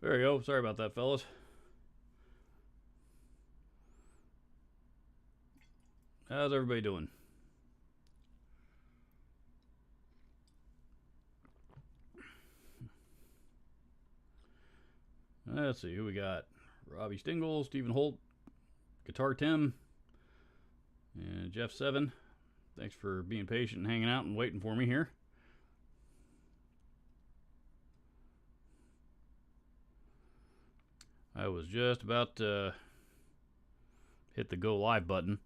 There you go. Sorry about that, fellas. How's everybody doing? Let's see who we got. Robbie Stingle, Stephen Holt, Guitar Tim, and Jeff Seven. Thanks for being patient and hanging out and waiting for me here. I was just about to hit the go live button,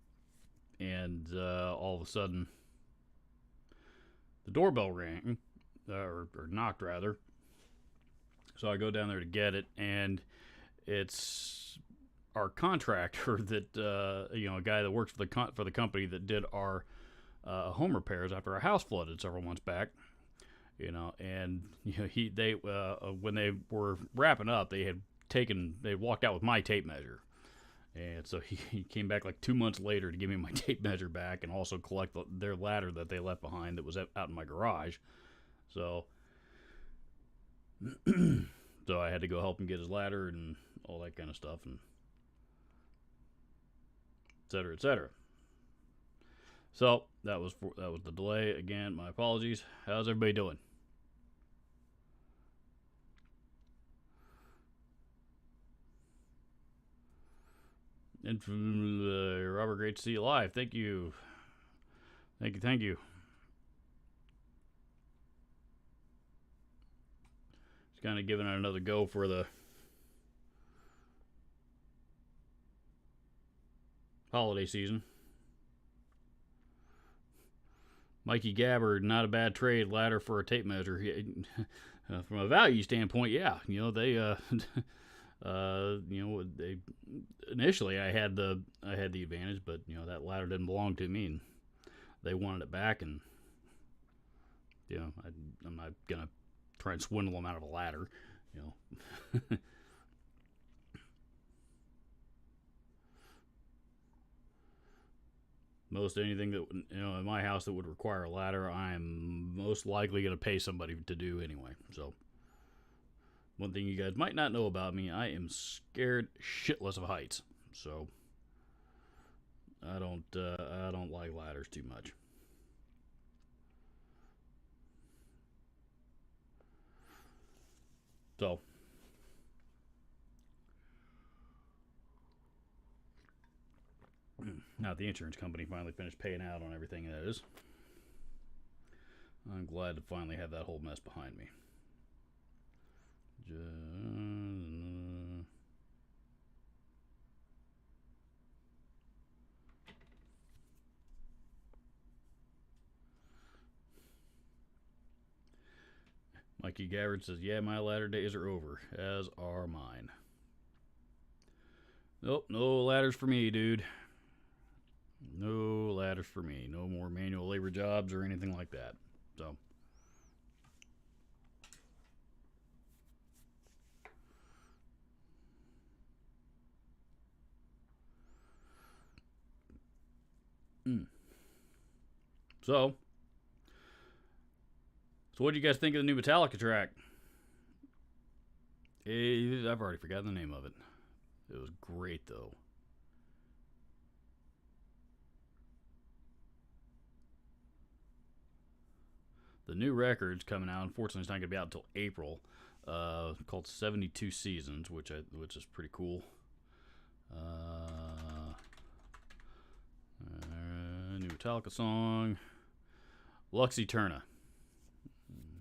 and all of a sudden, the doorbell rang, or knocked rather. So I go down there to get it, and it's our contractor that a guy that works for the company that did our home repairs after our house flooded several months back. And they when they were wrapping up, they walked out with my tape measure. And so he came back like 2 months later to give me my tape measure back and also collect their ladder that they left behind that was out in my garage. So I had to go help him get his ladder and all that kind of stuff, and et cetera, et cetera. So that was the delay. Again, my apologies. How's everybody doing? And Robert, great to see you live. Thank you. Thank you. Just kind of giving it another go for the holiday season. Mikey Gabbard, not a bad trade. Ladder for a tape measure. From a value standpoint, yeah. They they initially I had the advantage, but that ladder didn't belong to me, and they wanted it back, and I'm not gonna try and swindle them out of a ladder, Most anything that in my house that would require a ladder, I'm most likely gonna pay somebody to do anyway. So. One thing you guys might not know about me, I am scared shitless of heights. So I don't like ladders too much. So now the insurance company finally finished paying out on everything that is. I'm glad to finally have that whole mess behind me. Mikey Gabbard says, yeah, my ladder days are over, as are mine. Nope, no ladders for me, dude. No ladders for me. No more manual labor jobs or anything like that. So. So what do you guys think of the new Metallica track? I've already forgotten the name of it. It was great, though. The new record's coming out. Unfortunately, it's not going to be out until April. Called 72 Seasons, which is pretty cool. New Metallica song, Lux Eterna.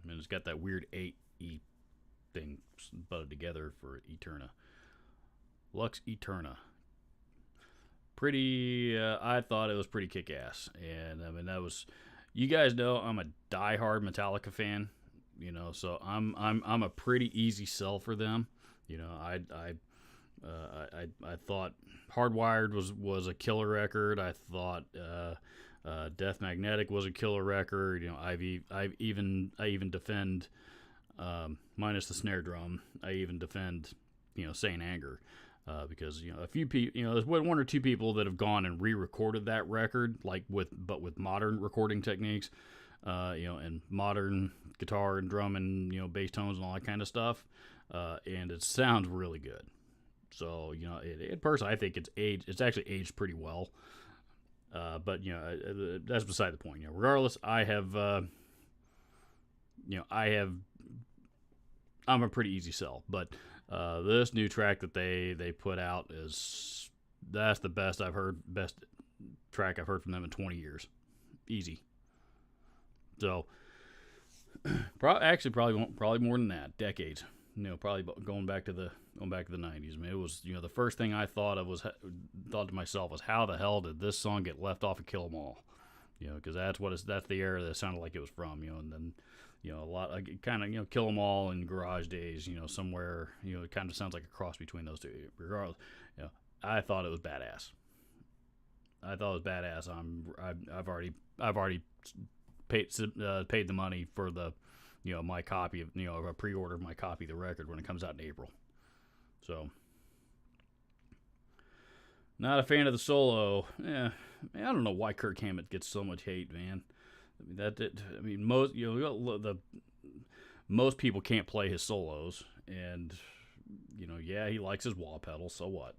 And it's got that weird 8E thing butted together for Eterna. Lux Eterna. Pretty, I thought it was pretty kick-ass. And, I mean, that was, you guys know I'm a die-hard Metallica fan, so I'm a pretty easy sell for them. I thought Hardwired was a killer record. I thought Death Magnetic was a killer record. I even defend minus the snare drum. I even defend Saint Anger because a few people there's one or two people that have gone and re-recorded that record with modern recording techniques. And modern guitar and drum and bass tones and all that kind of stuff. and it sounds really good. So personally, I think it's actually aged pretty well. But that's beside the point. Regardless, I'm a pretty easy sell. But this new track that they put out that's the best track I've heard from them in 20 years, easy. So probably more than that, decades. Probably going back to the 90s. I mean, it was the first thing I thought to myself was, how the hell did this song get left off of Kill 'Em All? Because that's the era that it sounded like it was from. And then a lot kind of Kill 'Em All and Garage Days. Somewhere it kind of sounds like a cross between those two. Regardless, I thought it was badass. I've already paid the money for the my copy of a pre-order of my copy of the record when it comes out in April. So not a fan of the solo. I don't know why Kirk Hammett gets so much hate, man. Most people can't play his solos, and he likes his wah pedal. So what?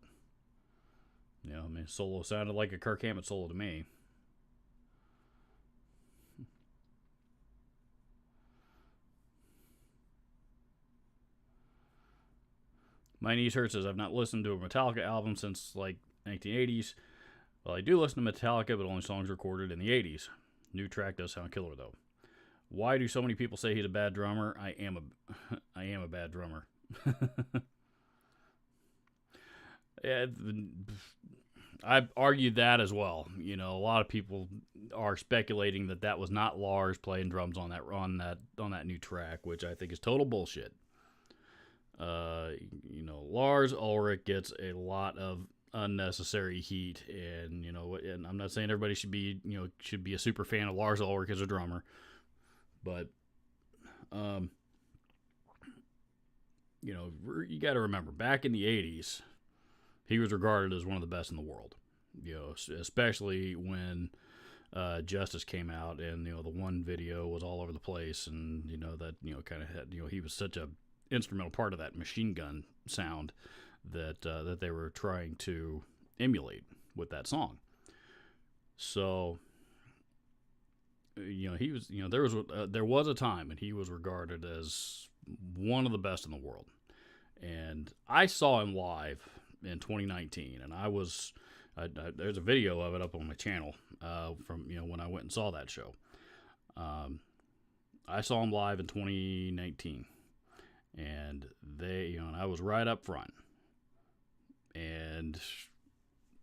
Solo sounded like a Kirk Hammett solo to me. My Knees Hurt says, I've not listened to a Metallica album since, 1980s. Well, I do listen to Metallica, but only songs recorded in the 80s. New track does sound killer, though. Why do so many people say he's a bad drummer? I am a bad drummer. I've argued that as well. A lot of people are speculating that was not Lars playing drums on that new track, which I think is total bullshit. Lars Ulrich gets a lot of unnecessary heat, and and I'm not saying everybody should be a super fan of Lars Ulrich as a drummer, but you got to remember, back in the 80s, he was regarded as one of the best in the world. Especially when Justice came out, and the one video was all over the place, and that kind of had he was such a instrumental part of that Machine Gun sound that they were trying to emulate with that song. So he was there was a time when he was regarded as one of the best in the world, and I saw him live in 2019, and there's a video of it up on my channel from when I went and saw that show. I saw him live in 2019. And and I was right up front. And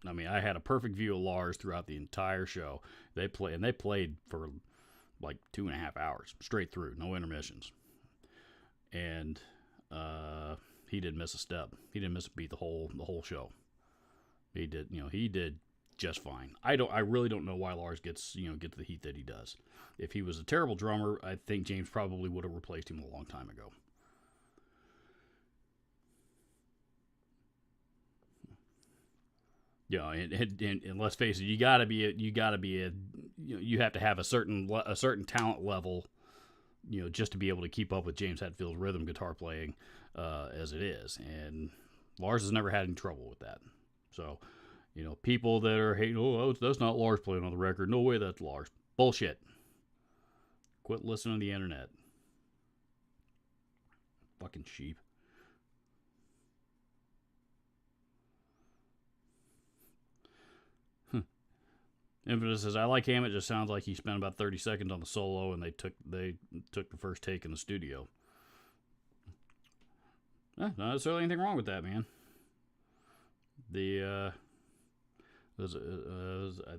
I had a perfect view of Lars throughout the entire show. They played for 2.5 hours straight through, no intermissions. And he didn't miss a step. He didn't miss a beat the whole show. He did just fine. I really don't know why Lars gets the heat that he does. If he was a terrible drummer, I think James probably would have replaced him a long time ago. And let's face it, you have to have a certain talent level, just to be able to keep up with James Hetfield's rhythm guitar playing, as it is. And Lars has never had any trouble with that. So, people that are hating, that's not Lars playing on the record. No way that's Lars. Bullshit. Quit listening to the internet. Fucking sheep. Infinite says, I like Hammett. Just sounds like he spent about 30 seconds on the solo, and they took the first take in the studio. Not necessarily anything wrong with that, man. I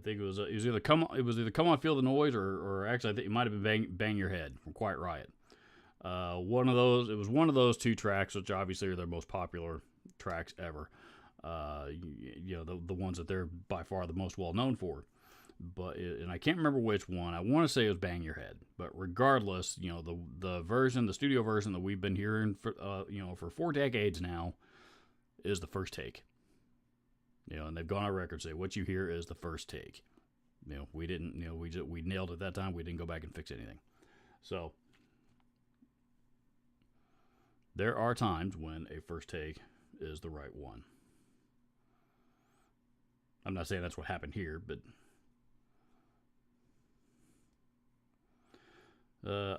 think it was either come on, feel the noise, or actually I think it might have been bang Your Head from Quiet Riot. One of those. It was one of those two tracks, which obviously are their most popular tracks ever. The ones that they're by far the most well known for. And I can't remember which one. I want to say it was Bang Your Head. But regardless, the studio version that we've been hearing for 4 decades now is the first take. And they've gone on record say what you hear is the first take. We didn't, we nailed it that time. We didn't go back and fix anything. So there are times when a first take is the right one. I'm not saying that's what happened here, but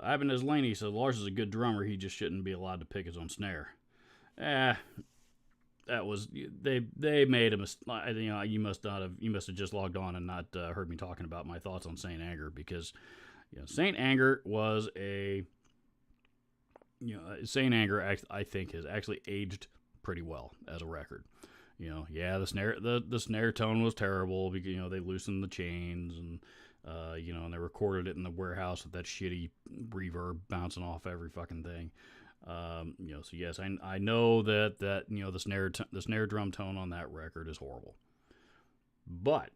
Ivan Laney says Lars is a good drummer. He just shouldn't be allowed to pick his own snare. That was they made a mistake. You know, you must have just logged on and not heard me talking about my thoughts on Saint Anger, because Saint Anger was Saint Anger I think has actually aged pretty well as a record. The snare tone was terrible because they loosened the chains and and they recorded it in the warehouse with that shitty reverb bouncing off every fucking thing. So yes, I know that the snare drum tone on that record is horrible, but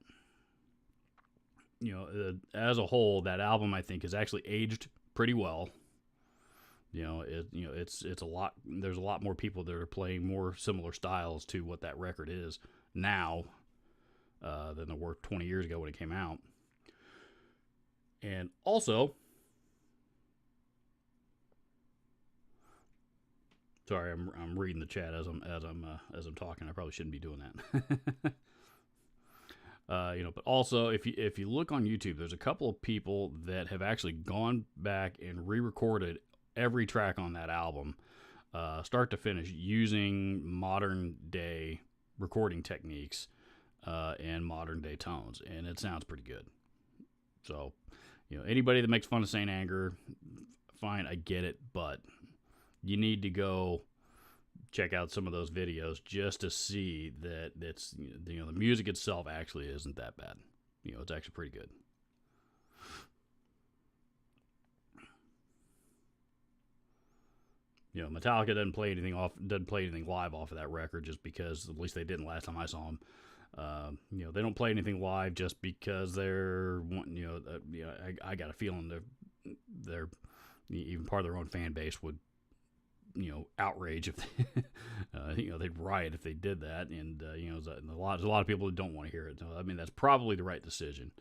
as a whole, that album I think has actually aged pretty well. It's a lot. There's a lot more people that are playing more similar styles to what that record is now than there were 20 years ago when it came out. And also, sorry, I'm reading the chat as I'm talking. I probably shouldn't be doing that. But also if you look on YouTube, there's a couple of people that have actually gone back and re-recorded every track on that album, start to finish, using modern day recording techniques and modern day tones, and it sounds pretty good. So, anybody that makes fun of Saint Anger, fine, I get it, but you need to go check out some of those videos just to see that it's the music itself actually isn't that bad. It's actually pretty good. Metallica doesn't play anything live off of that record just because, at least they didn't last time I saw them. They don't play anything live just because they're I got a feeling they're even part of their own fan base would outrage if they'd riot if they did that, and there's a lot of people that don't want to hear it. So, I mean, that's probably the right decision,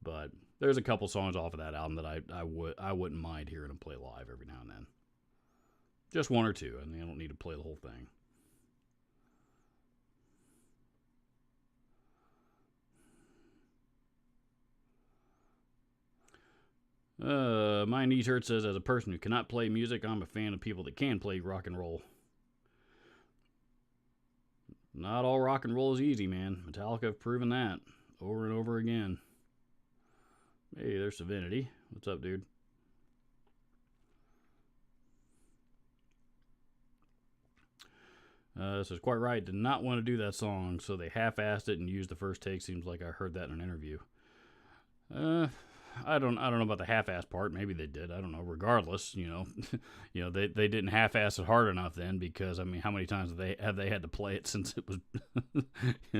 but there's a couple songs off of that album that I wouldn't mind hearing them play live every now and then. Just one or two, and they don't need to play the whole thing. My knees hurt says, as a person who cannot play music, I'm a fan of people that can play rock and roll. Not all rock and roll is easy, man. Metallica have proven that over and over again. Hey, there's Divinity. What's up, dude? This is quite right. Did not want to do that song, so they half-assed it and used the first take. Seems like I heard that in an interview. I don't know about the half-ass part. Maybe they did. I don't know. Regardless, they didn't half-ass it hard enough then, because I mean, how many times have they had to play it since it was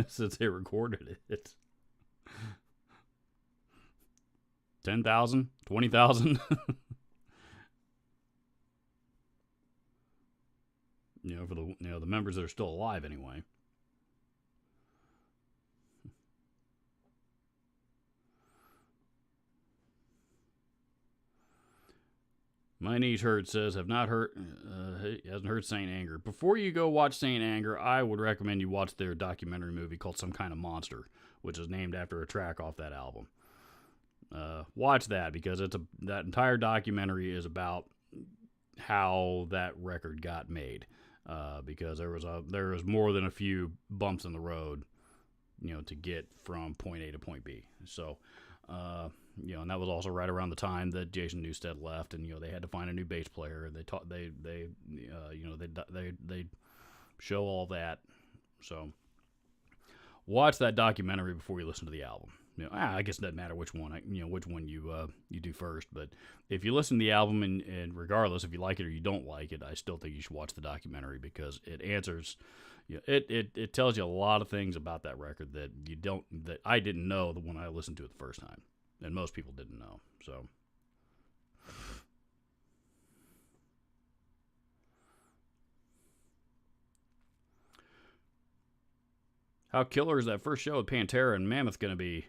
since they recorded it? 10,000, 20,000. For the members that are still alive anyway. My knees hurt says, hasn't heard Saint Anger. Before you go watch Saint Anger, I would recommend you watch their documentary movie called Some Kind of Monster, which is named after a track off that album. Watch that, because that entire documentary is about how that record got made. Because there was more than a few bumps in the road, to get from point A to point B. So, and that was also right around the time that Jason Newsted left, and they had to find a new bass player. And they show all that. So, watch that documentary before you listen to the album. I guess it doesn't matter which one you do first, but if you listen to the album and regardless if you like it or you don't like it, I still think you should watch the documentary, because it answers, it tells you a lot of things about that record that I didn't know when I listened to it the first time, and most people didn't know. So. How killer is that first show with Pantera and Mammoth going to be?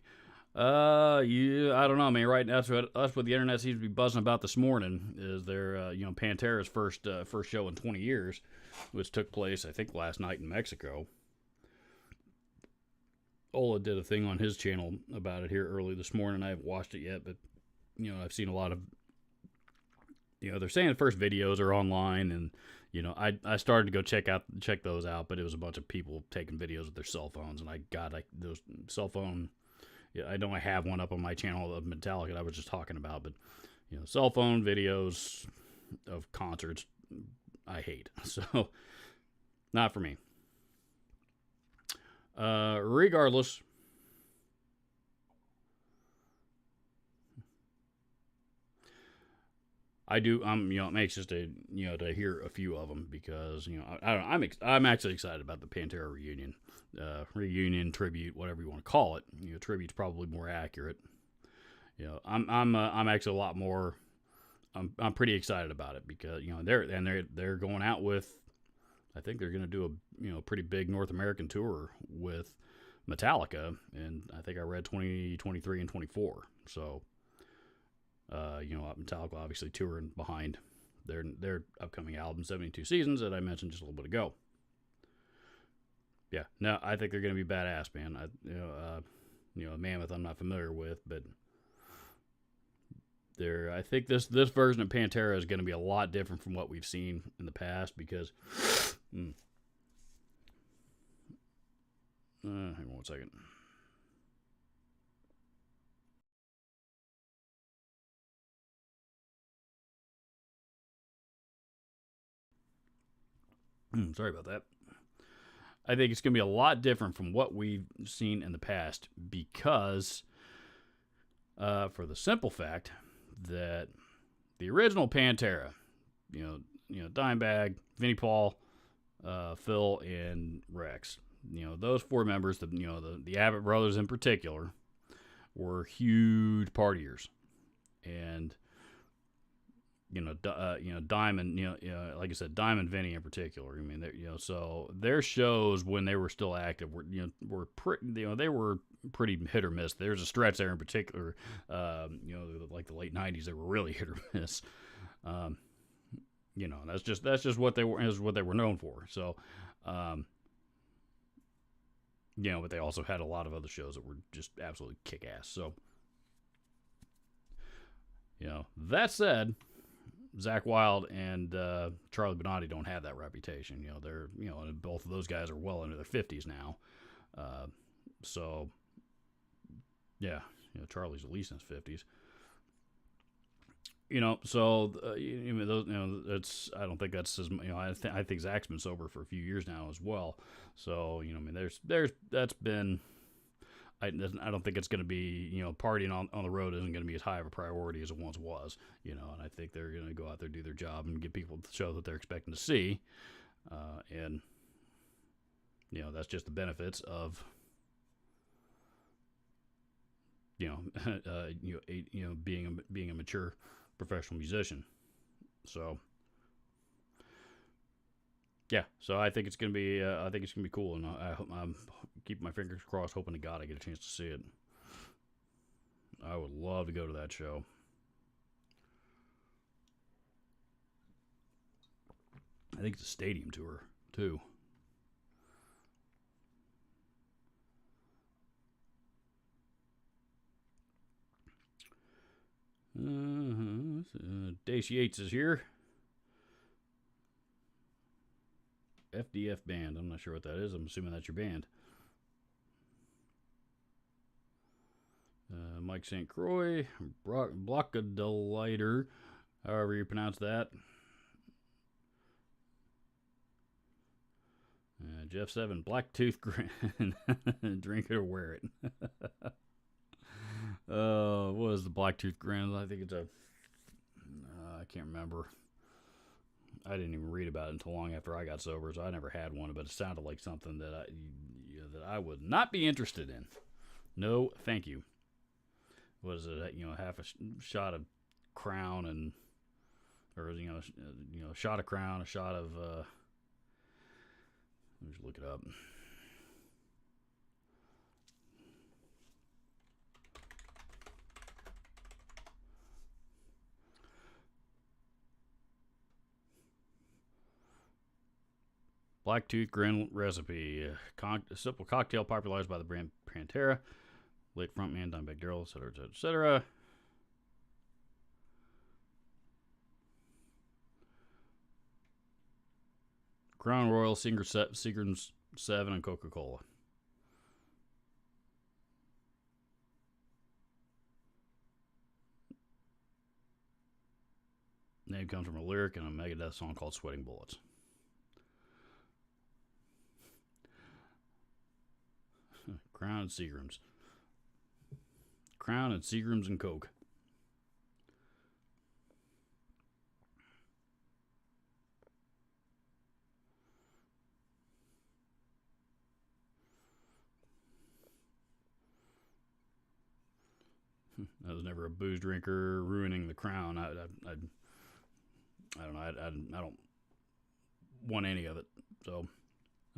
I don't know, man. Right, that's what the internet seems to be buzzing about this morning. Is their Pantera's first show in 20 years, which took place I think last night in Mexico. Ola did a thing on his channel about it here early this morning. I haven't watched it yet, but I've seen a lot of they're saying the first videos are online, and I started to go check those out, but it was a bunch of people taking videos with their cell phones, and those cell phone. Yeah, I know I have one up on my channel of Metallica that I was just talking about, but cell phone videos of concerts, I hate. So, not for me. Regardless, I'm anxious to hear a few of them because I'm actually excited about the Pantera reunion tribute, whatever you want to call it. Tribute's probably more accurate. I'm actually a lot more. I'm pretty excited about it because they're going out with. I think they're going to do a pretty big North American tour with Metallica, and I think I read 2023 and 24. So. Metallica obviously touring behind their upcoming album, 72 Seasons, that I mentioned just a little bit ago. Yeah, no, I think they're going to be badass, man. Mammoth I'm not familiar with, but I think this version of Pantera is going to be a lot different from what we've seen in the past because. Hang on 1 second. Sorry about that. I think it's going to be a lot different from what we've seen in the past because, for the simple fact that the original Pantera, Dimebag, Vinnie Paul, Phil, and Rex, those four members, the Abbott brothers in particular, were huge partiers, and Diamond, like I said, Diamond Vinny in particular. I mean, so their shows when they were still active were pretty, they were pretty hit or miss. There's a stretch there in particular, like the late '90s, they were really hit or miss. That's just what they were known for. So, but they also had a lot of other shows that were just absolutely kick ass. So, that said. Zach Wilde and Charlie Benante don't have that reputation. They're both of those guys are well into their 50s now. So yeah, Charlie's at least in his 50s. So it's I don't think that's as I think Zach's been sober for a few years now as well. So there's that's been. I don't think it's going to be, partying on the road isn't going to be as high of a priority as it once was, and I think they're going to go out there, do their job, and give people the show that they're expecting to see. And, that's just the benefits of, being a mature professional musician. So, yeah, so I think it's gonna be cool, and I'm keeping my fingers crossed, hoping to God I get a chance to see it. I would love to go to that show. I think it's a stadium tour too. Dace Yates is here. FDF band. I'm not sure what that is. I'm assuming that's your band. Mike St. Croix, Blockadelighter, however you pronounce that. Jeff 7, Blacktooth Grin. Drink it or wear it. What is the Blacktooth Grin? I think it's I can't remember. I didn't even read about it until long after I got sober, so I never had one. But it sounded like something that I would not be interested in. No, thank you. What is it? Half a shot of Crown or a shot of Crown, a shot of. Let me just look it up. Black Tooth Grin recipe. A simple cocktail popularized by the brand Pantera. Late frontman Dimebag Darrell, etc., etc., etc. Crown Royal, Seagram's 7, and Coca-Cola. Name comes from a lyric in a Megadeth song called Sweating Bullets. Crown and Seagram's. Crown and Seagram's and Coke. I was never a booze drinker, ruining the Crown. I don't know. I don't want any of it. So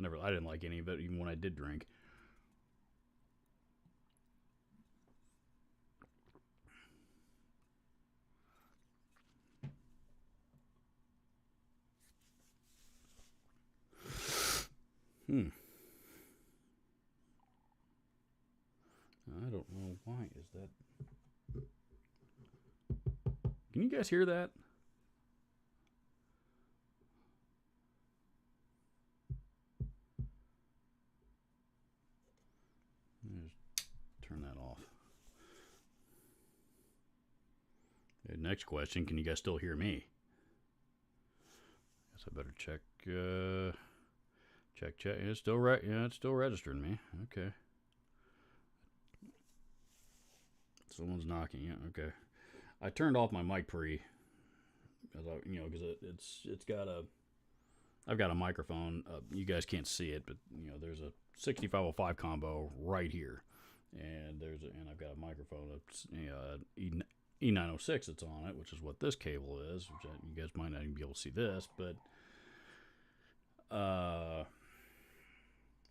I didn't like any of it, even when I did drink. I don't know why is that. Can you guys hear that? Just turn that off. Okay, next question. Can you guys still hear me? Guess I better check. Check. Yeah, it's still right. Yeah, it's still registering me. Okay. Someone's knocking. Yeah. Okay. I turned off my mic pre, because it's got a. I've got a microphone. You guys can't see it, but there's a 6505 combo right here, and I've got a microphone. E906 that's on it, which is what this cable is. Which you guys might not even be able to see this, but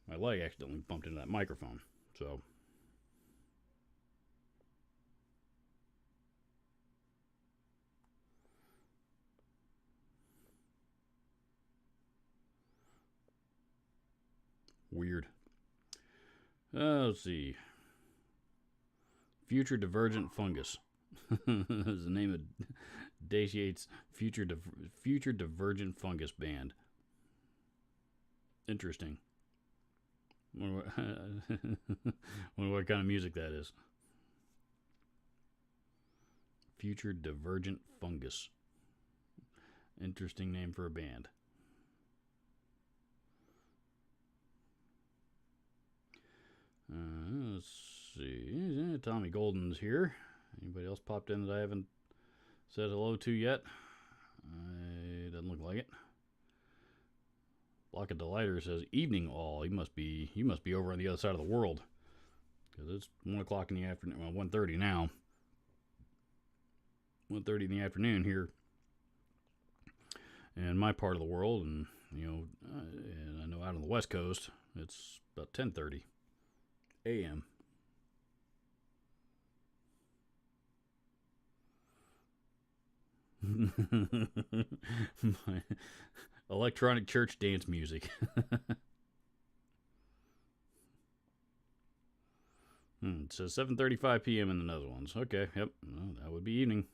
my leg accidentally bumped into that microphone, so. Weird. Let's see. Future Divergent Fungus is the name of Dace Yates' Future Divergent Fungus band. Interesting. Wonder what kind of music that is. Future Divergent Fungus. Interesting name for a band. Let's see. Tommy Golden's here. Anybody else popped in that I haven't said hello to yet? Doesn't look like it. Block of Delighter says evening all. You must be over on the other side of the world, because it's 1 o'clock in the afternoon. Well, 1:30 now. 1:30 in the afternoon here in my part of the world, and and I know out on the West Coast it's about 10:30 a.m. My electronic church dance music. It says 7:35 p.m. in the Netherlands. Okay, yep, well, that would be evening.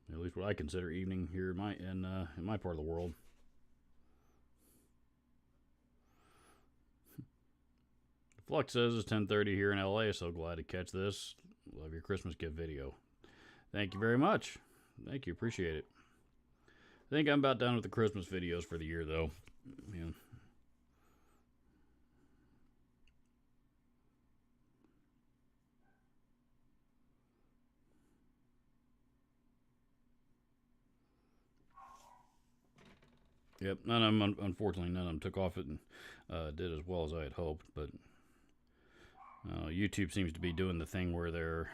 At least what I consider evening here in my part of the world. Flux says it's 10:30 here in LA, so glad to catch this. Love your Christmas gift video. Thank you very much. Thank you, appreciate it. I think I'm about done with the Christmas videos for the year, though. Yeah. Yep, unfortunately, none of them took off it and did as well as I had hoped, but YouTube seems to be doing the thing where they're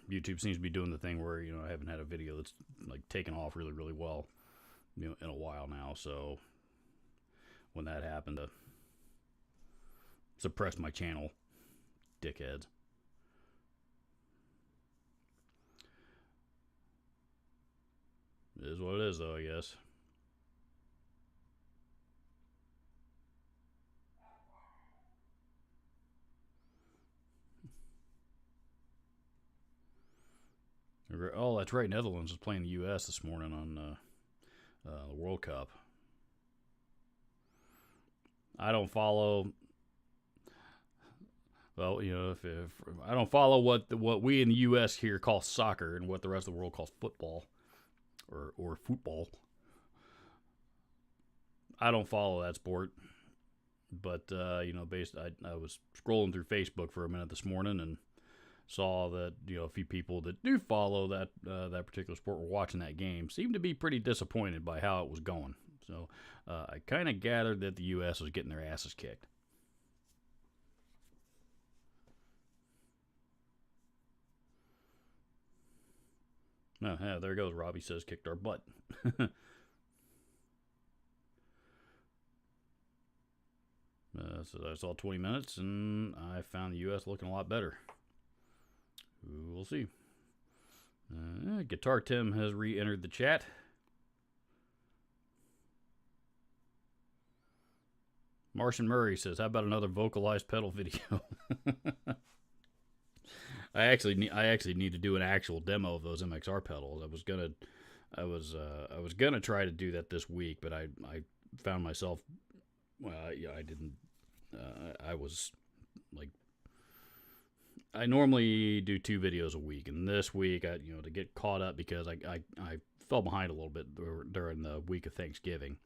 YouTube seems to be doing the thing where I haven't had a video that's like taken off really, really well in a while now. So when that happened, to suppress my channel, dickheads. It is what it is, though, I guess. Oh, that's right. Netherlands was playing the U.S. this morning on the World Cup. I don't follow. Well, if I don't follow what we in the U.S. here call soccer and what the rest of the world calls football or football, I don't follow that sport. But I was scrolling through Facebook for a minute this morning and saw that a few people that do follow that particular sport were watching that game. Seemed to be pretty disappointed by how it was going. So I kind of gathered that the U.S. was getting their asses kicked. Oh, yeah, there goes Robbie says kicked our butt. So that's all 20 minutes, and I found the U.S. looking a lot better. We'll see. Guitar Tim has re-entered the chat. Martian Murray says, "How about another vocalized pedal video?" I actually need to do an actual demo of those MXR pedals. I was gonna try to do that this week, but I found myself. I didn't. I was like, I normally do 2 videos a week, and this week, to get caught up because I fell behind a little bit during the week of Thanksgiving.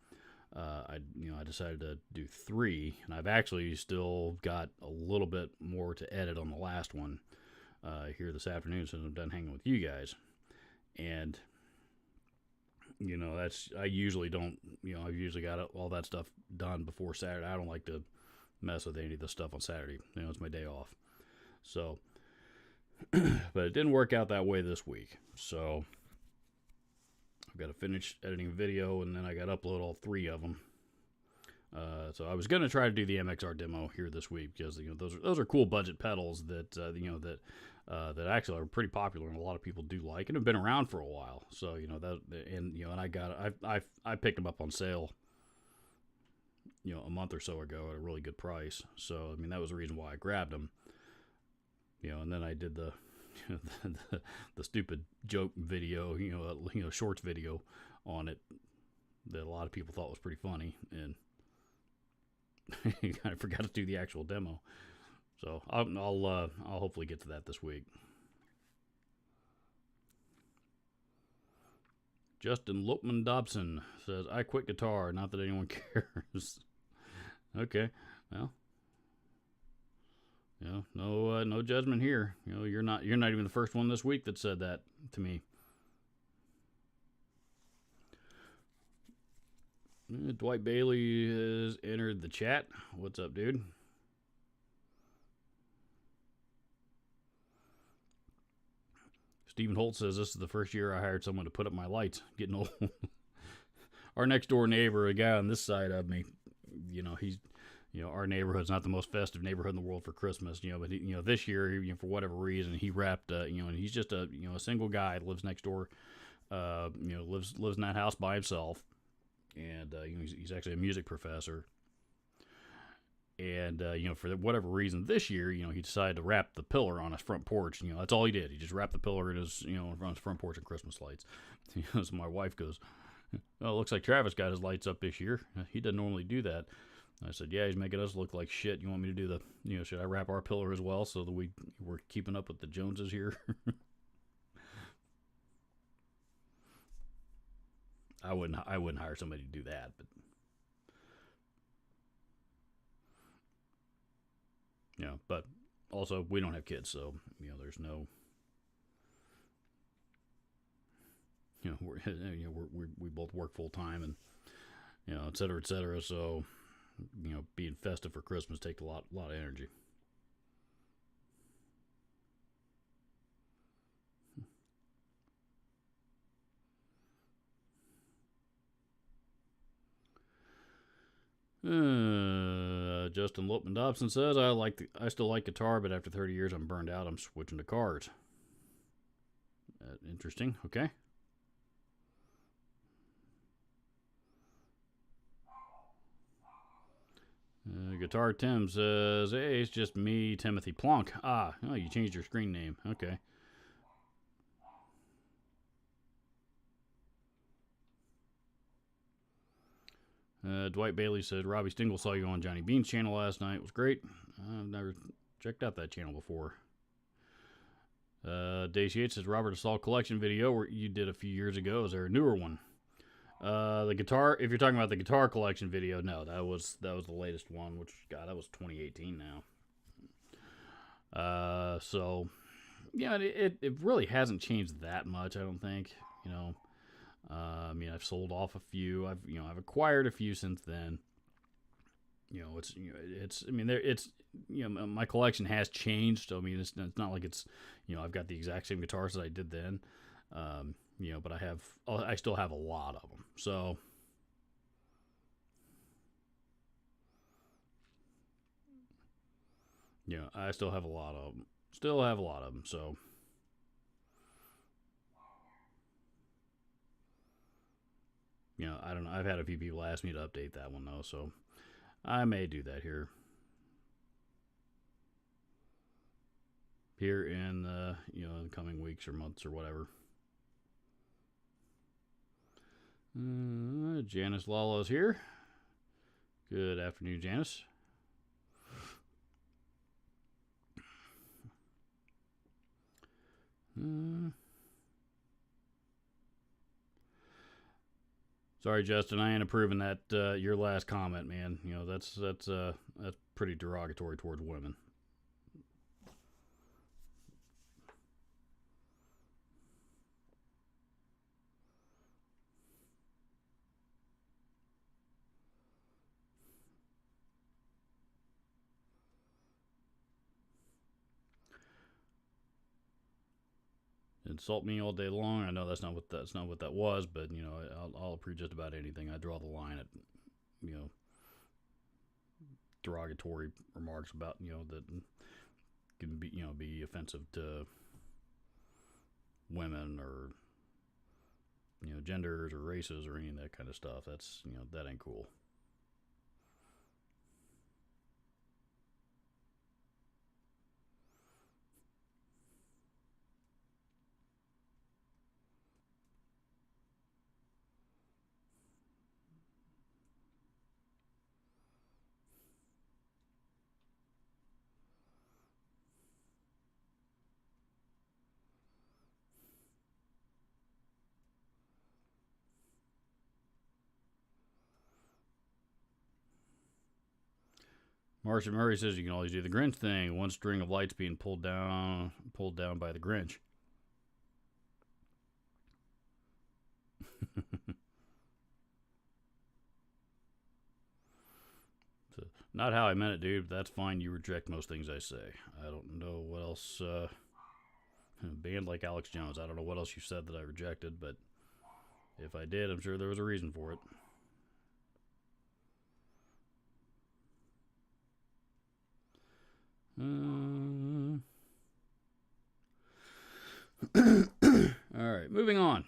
I decided to do 3, and I've actually still got a little bit more to edit on the last one here this afternoon since I'm done hanging with you guys. And I usually don't. I've usually got all that stuff done before Saturday. I don't like to mess with any of the stuff on Saturday. It's my day off. So, but it didn't work out that way this week. So I've got to finish editing a video, and then I got to upload all 3 of them. So I was gonna try to do the MXR demo here this week because those are cool budget pedals that that actually are pretty popular and a lot of people do like and have been around for a while. So and I picked them up on sale a month or so ago at a really good price. So that was the reason why I grabbed them. And then I did the the stupid joke video, shorts video on it that a lot of people thought was pretty funny, and I forgot to do the actual demo. So I'll hopefully get to that this week. Justin Lopman Dobson says, "I quit guitar. Not that anyone cares." Okay, well, no judgment here. You're not even the first one this week that said that to me. Dwight Bailey has entered the chat. What's up, dude? Stephen Holt says, "This is the first year I hired someone to put up my lights. Getting old." Our next door neighbor, a guy on this side of me, he's, our neighborhood's not the most festive neighborhood in the world for Christmas, but this year, for whatever reason, he wrapped, and he's just a single guy, lives next door, lives in that house by himself. And he's actually a music professor, and for whatever reason this year, he decided to wrap the pillar on his front porch. That's all he did. He just wrapped the pillar in his on his front porch in Christmas lights. So my wife goes, "Oh, it looks like Travis got his lights up this year. He doesn't normally do that." I said, "Yeah, he's making us look like shit. You want me to do should I wrap our pillar as well so that we're keeping up with the Joneses here?" I wouldn't hire somebody to do that, but but also we don't have kids, so there's no we both work full time and et cetera, et cetera. So being festive for Christmas takes a lot of energy. Justin Lopman Dobson says, I still like guitar, but after 30 years I'm burned out. I'm switching to cars. Interesting. Okay. Guitar Tim says, hey, it's just me, Timothy Plonk. Oh, you changed your screen name. Okay. Dwight Bailey said, Robbie Stingle saw you on Johnny Bean's channel last night. It was great. I've never checked out that channel before. Dace Yates says, Robert, I saw a collection video where you did a few years ago. Is there a newer one? The guitar, if you're talking about the guitar collection video, no, that was the latest one, which, God, that was 2018 now. So, yeah, it really hasn't changed that much, I don't think, you know. I mean, I've sold off a few. I've acquired a few since then. You know, my collection has changed. So, I mean, it's not like it's, I've got the exact same guitars that I did then. But I still have a lot of them. So, I still have a lot of them. So. I don't know. I've had a few people ask me to update that one, though, so I may do that here in the, in the coming weeks or months or whatever. Janice Lala's here. Good afternoon, Janice. Sorry, Justin, I ain't approving that your last comment, man. That's pretty derogatory towards women. Insult me all day long. I know that's not what that was, but I'll approve just about anything. I draw the line at derogatory remarks about that can be offensive to women or genders or races or any of that kind of stuff. That's that ain't cool. Marcia Murray says you can always do the Grinch thing. One string of lights being pulled down by the Grinch. So, not how I meant it, dude. But that's fine. You reject most things I say. I don't know what else. A band like Alex Jones. I don't know what else you said that I rejected, but if I did, I'm sure there was a reason for it. All right, moving on.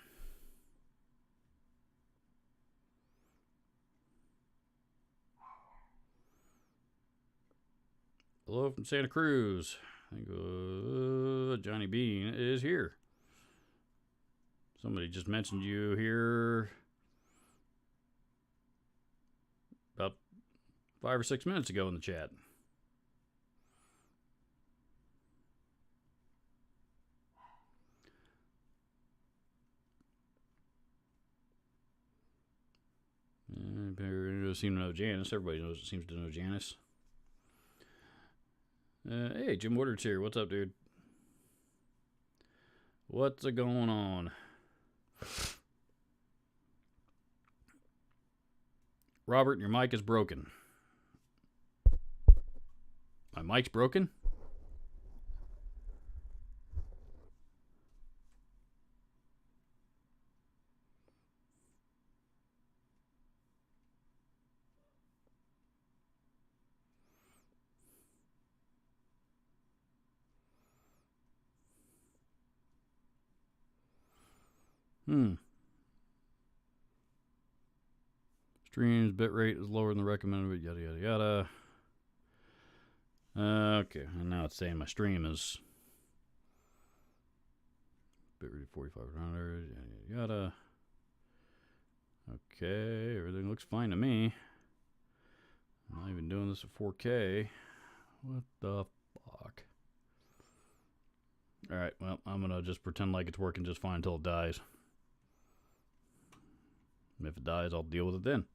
Hello from Santa Cruz. I think Johnny Bean is here. Somebody just mentioned you here about 5 or 6 minutes ago in the chat. Everybody seems to know Janice. Everybody seems to know Janice. Hey, Jim Woodard's here. What's up, dude? What's going on? Robert, your mic is broken. My mic's broken? Streams bitrate is lower than the recommended, yada yada yada. Okay, and now it's saying my stream is bitrate 4500, yada yada. Okay, everything looks fine to me. I'm not even doing this at 4K. What the fuck? Alright, well, I'm gonna just pretend like it's working just fine until it dies. And if it dies, I'll deal with it then.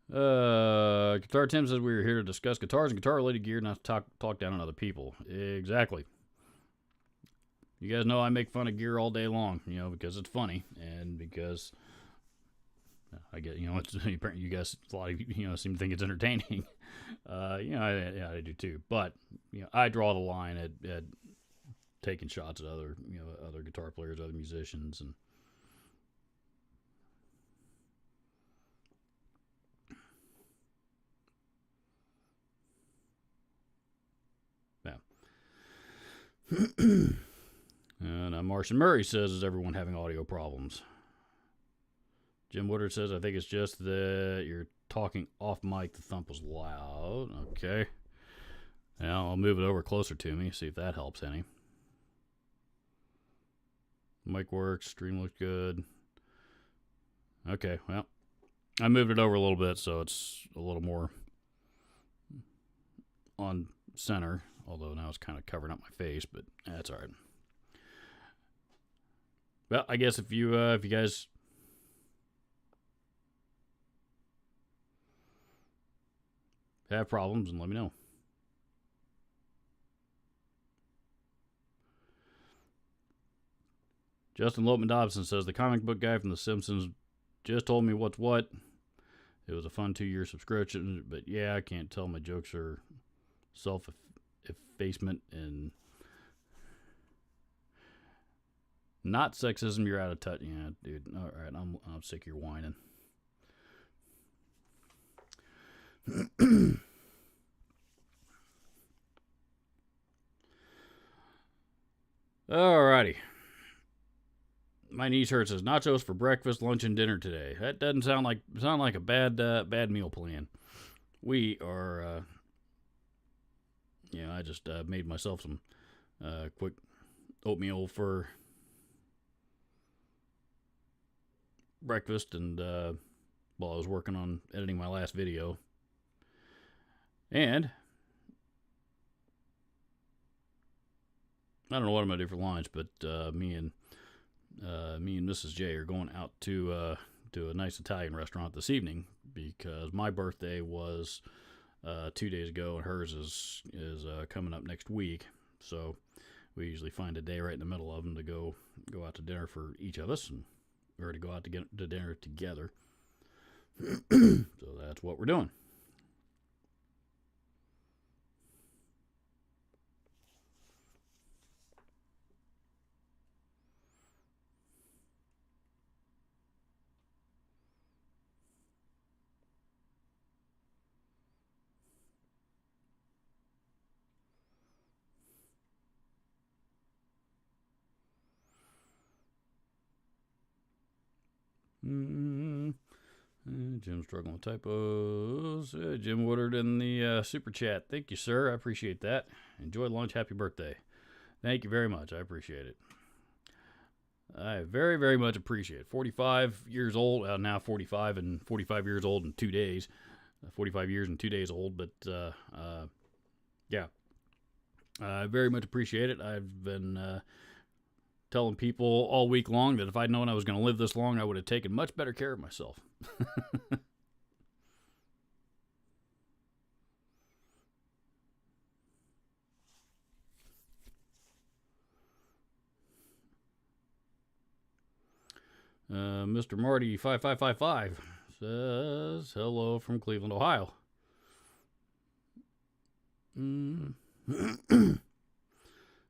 Guitar Tim says we were here to discuss guitars and guitar-related gear, not to talk down on other people. Exactly. You guys know I make fun of gear all day long, because it's funny and because I get, it's you guys a lot of seem to think it's entertaining. I do too. But I draw the line at taking shots at other guitar players, other musicians, and yeah. And Martian Murray says, is everyone having audio problems? Jim Woodard says, I think it's just that you're talking off mic. The thump was loud. Okay. Now I'll move it over closer to me, see if that helps any. Mic works. Stream looks good. Okay, well, I moved it over a little bit so it's a little more on center. Although now it's kind of covering up my face, but that's all right. Well, I guess if you guys have problems, and let me know. Justin Lopman Dobson says the comic book guy from The Simpsons just told me what's what. It was a fun 2-year subscription, but yeah, I can't tell my jokes are self-effacement and not sexism. You're out of touch. Yeah, dude. All right, I'm sick of your whining. Alrighty. My niece hurts says nachos for breakfast, lunch, and dinner today. That doesn't sound like a bad meal plan. We are, I just made myself some quick oatmeal for breakfast, and while I was working on editing my last video, and I don't know what I'm gonna do for lunch, but me and Mrs. J are going out to a nice Italian restaurant this evening because my birthday was 2 days ago and hers is coming up next week. So we usually find a day right in the middle of them to go out to dinner for each of us, or to go out to get to dinner together. So that's what we're doing. Jim's struggling with typos. Jim Woodard in the super chat. Thank you, sir. I appreciate that. Enjoy lunch. Happy birthday. Thank you very much. I appreciate it. I very, very much appreciate it. 45 years old. Now 45 and 45 years old in 2 days. 45 years and 2 days old. But, yeah. I very much appreciate it. I've been telling people all week long that if I'd known I was going to live this long, I would have taken much better care of myself. Mr. Marty 5555 says hello from Cleveland, Ohio.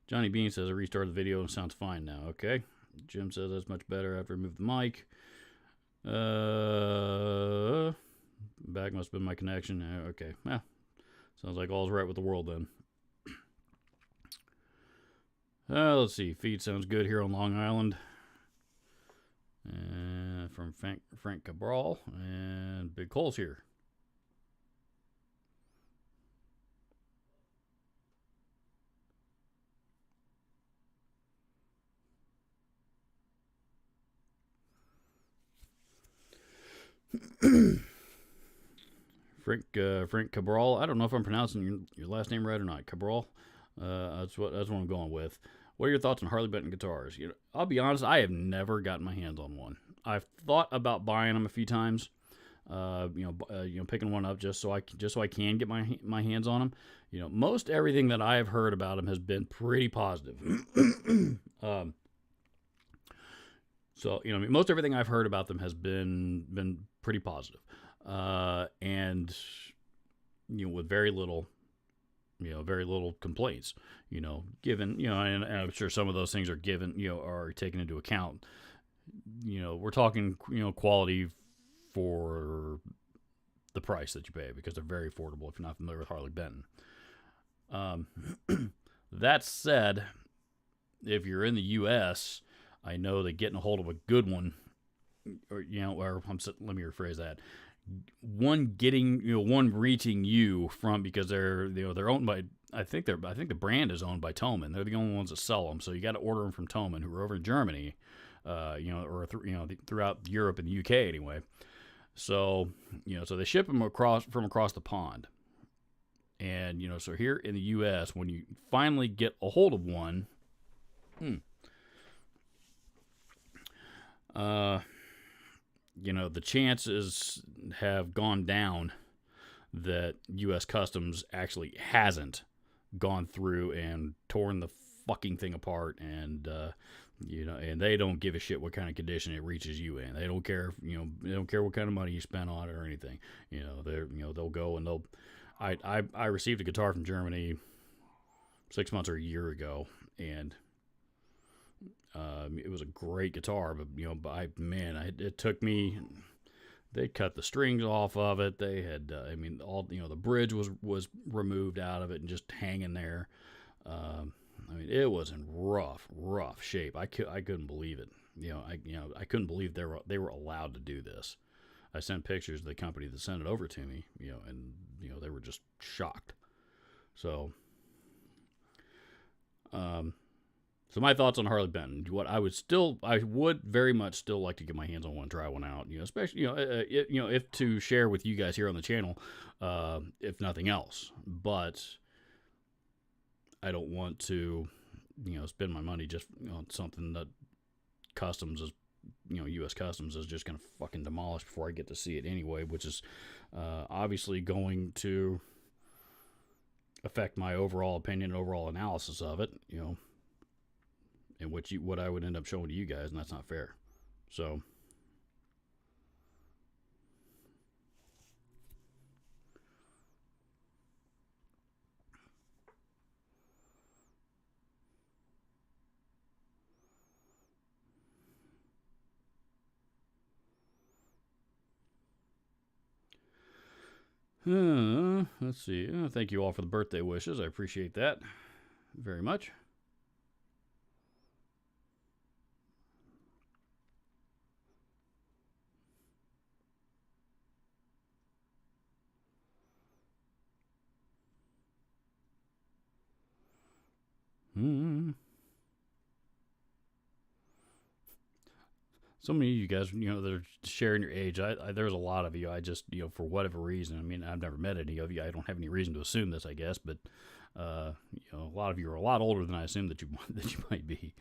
Johnny Bean says I restarted the video and it sounds fine now. Okay. Jim says that's much better after I moved the mic. Back must have been my connection. Okay. Well, sounds like all's right with the world then. Let's see. Feed sounds good here on Long Island. from Frank Cabral, and Big Cole's here. Frank Cabral. I don't know if I'm pronouncing your last name right or not. Cabral. That's what I'm going with. What are your thoughts on Harley Benton guitars? I'll be honest, I have never gotten my hands on one. I've thought about buying them a few times. Picking one up just so I can get my hands on them. Most everything that I have heard about them has been pretty positive. Most everything I've heard about them has been pretty positive. And with very little complaints, given, and I'm sure some of those things are given, are taken into account. We're talking, quality for the price that you pay, because they're very affordable if you're not familiar with Harley Benton. That said, if you're in the U.S., I know that getting a hold of a good one, let me rephrase that. One reaching you from, because they're owned by, I think the brand is owned by Thomann. They're the only ones that sell them, so you got to order them from Thomann, who are over in Germany, throughout Europe and the UK anyway. So so they ship them across the pond, and so here in the U.S., when you finally get a hold of one, the chances have gone down that U.S. Customs actually hasn't gone through and torn the fucking thing apart, and and they don't give a shit what kind of condition it reaches you in. They don't care, they don't care what kind of money you spent on it or anything. They'll go and they'll. I received a guitar from Germany 6 months or a year ago, and it was a great guitar, but it took me. They cut the strings off of it. They had, the bridge was removed out of it and just hanging there. It was in rough shape. I couldn't believe it. I couldn't believe they were allowed to do this. I sent pictures to the company that sent it over to me, and they were just shocked. So, so my thoughts on Harley Benton. I would very much still like to get my hands on one, try one out. Especially if to share with you guys here on the channel, if nothing else. But I don't want to, spend my money just on something that Customs is, U.S. Customs is just going to fucking demolish before I get to see it anyway, which is obviously going to affect my overall opinion and overall analysis of it, and what I would end up showing to you guys, and that's not fair. So, let's see. Thank you all for the birthday wishes. I appreciate that very much. So many of you guys, that are sharing your age. There's a lot of you. I just, for whatever reason, I've never met any of you. I don't have any reason to assume this, I guess, but a lot of you are a lot older than I assume that you might be.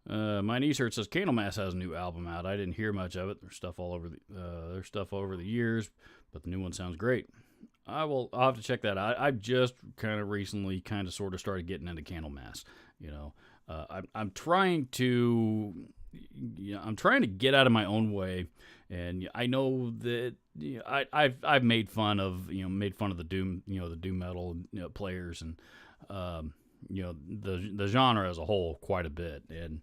My niece heard says Candlemass has a new album out. I didn't hear much of it. There's stuff all over the years, but the new one sounds great. I'll have to check that out. I've just kind of recently sort of started getting into Candlemass. I'm trying to get out of my own way, and I know that I've made fun of the doom metal players and the genre as a whole quite a bit, and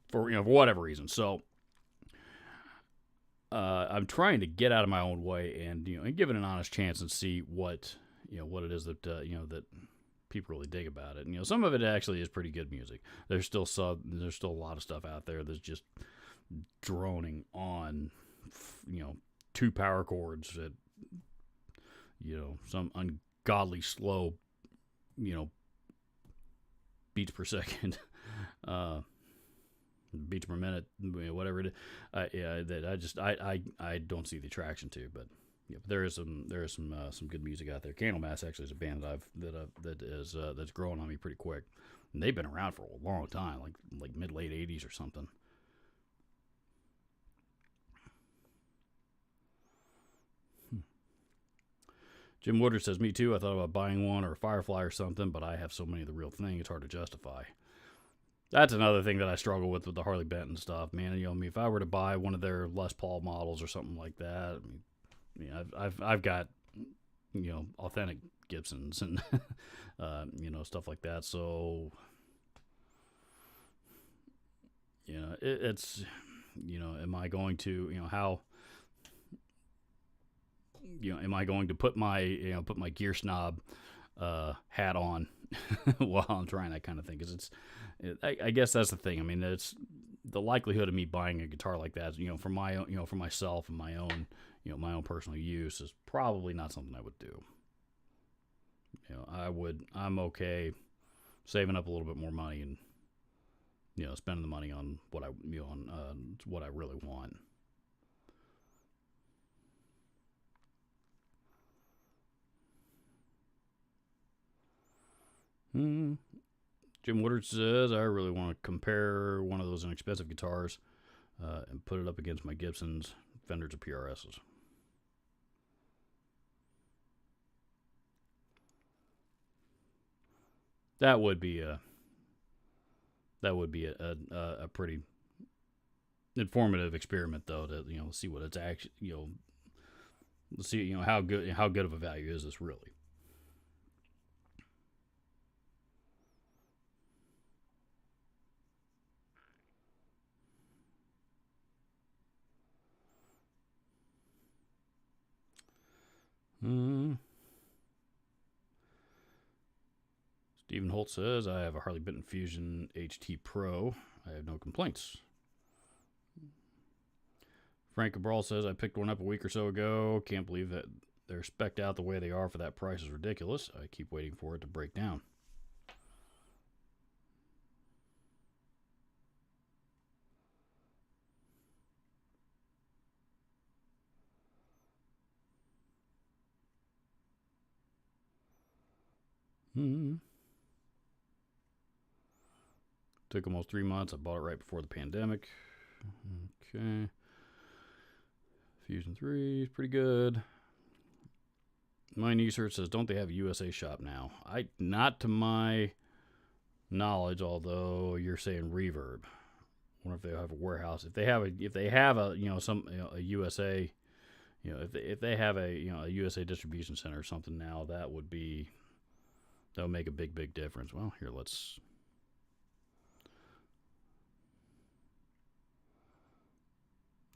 for whatever reason. So I'm trying to get out of my own way and give it an honest chance and see what what it is that that people really dig about it. And some of it actually is pretty good music. There's still a lot of stuff out there that's just droning on, two power chords at some ungodly slow, beats per second, beats per minute, whatever it is. I don't see the attraction to, but. Yeah, but there is some good music out there. Candlemass actually is a band that's growing on me pretty quick, and they've been around for a long time, like mid late '80s or something. Jim Woodard says, "Me too. I thought about buying one or a Firefly or something, but I have so many of the real thing, it's hard to justify." That's another thing that I struggle with the Harley Benton stuff, man. If I were to buy one of their Les Paul models or something like that, I've got authentic Gibsons and stuff like that. So it's am I going to how am I going to put my gear snob hat on while I'm trying that kind of thing? Because I guess that's the thing. I mean, it's the likelihood of me buying a guitar like that, for my own, for myself and my own. My own personal use is probably not something I would do. I'm okay saving up a little bit more money and, spending the money on what what I really want. Jim Woodard says, I really want to compare one of those inexpensive guitars and put it up against my Gibsons, Fenders, or PRSs. That would be a pretty informative experiment, though, to see what it's actually see how good of a value is this really. Stephen Holt says, I have a Harley Benton Fusion HT Pro. I have no complaints. Frank Cabral says, I picked one up a week or so ago. Can't believe that they're spec'd out the way they are for that price is ridiculous. I keep waiting for it to break down. Took almost 3 months. I bought it right before the pandemic. Okay. Fusion 3 is pretty good. My Nieser says, don't they have a USA shop now? Not to my knowledge, although you're saying Reverb. I wonder if they have a warehouse. If they have a USA, if they have a USA distribution center or something now, that would make a big difference. Well, here, let's.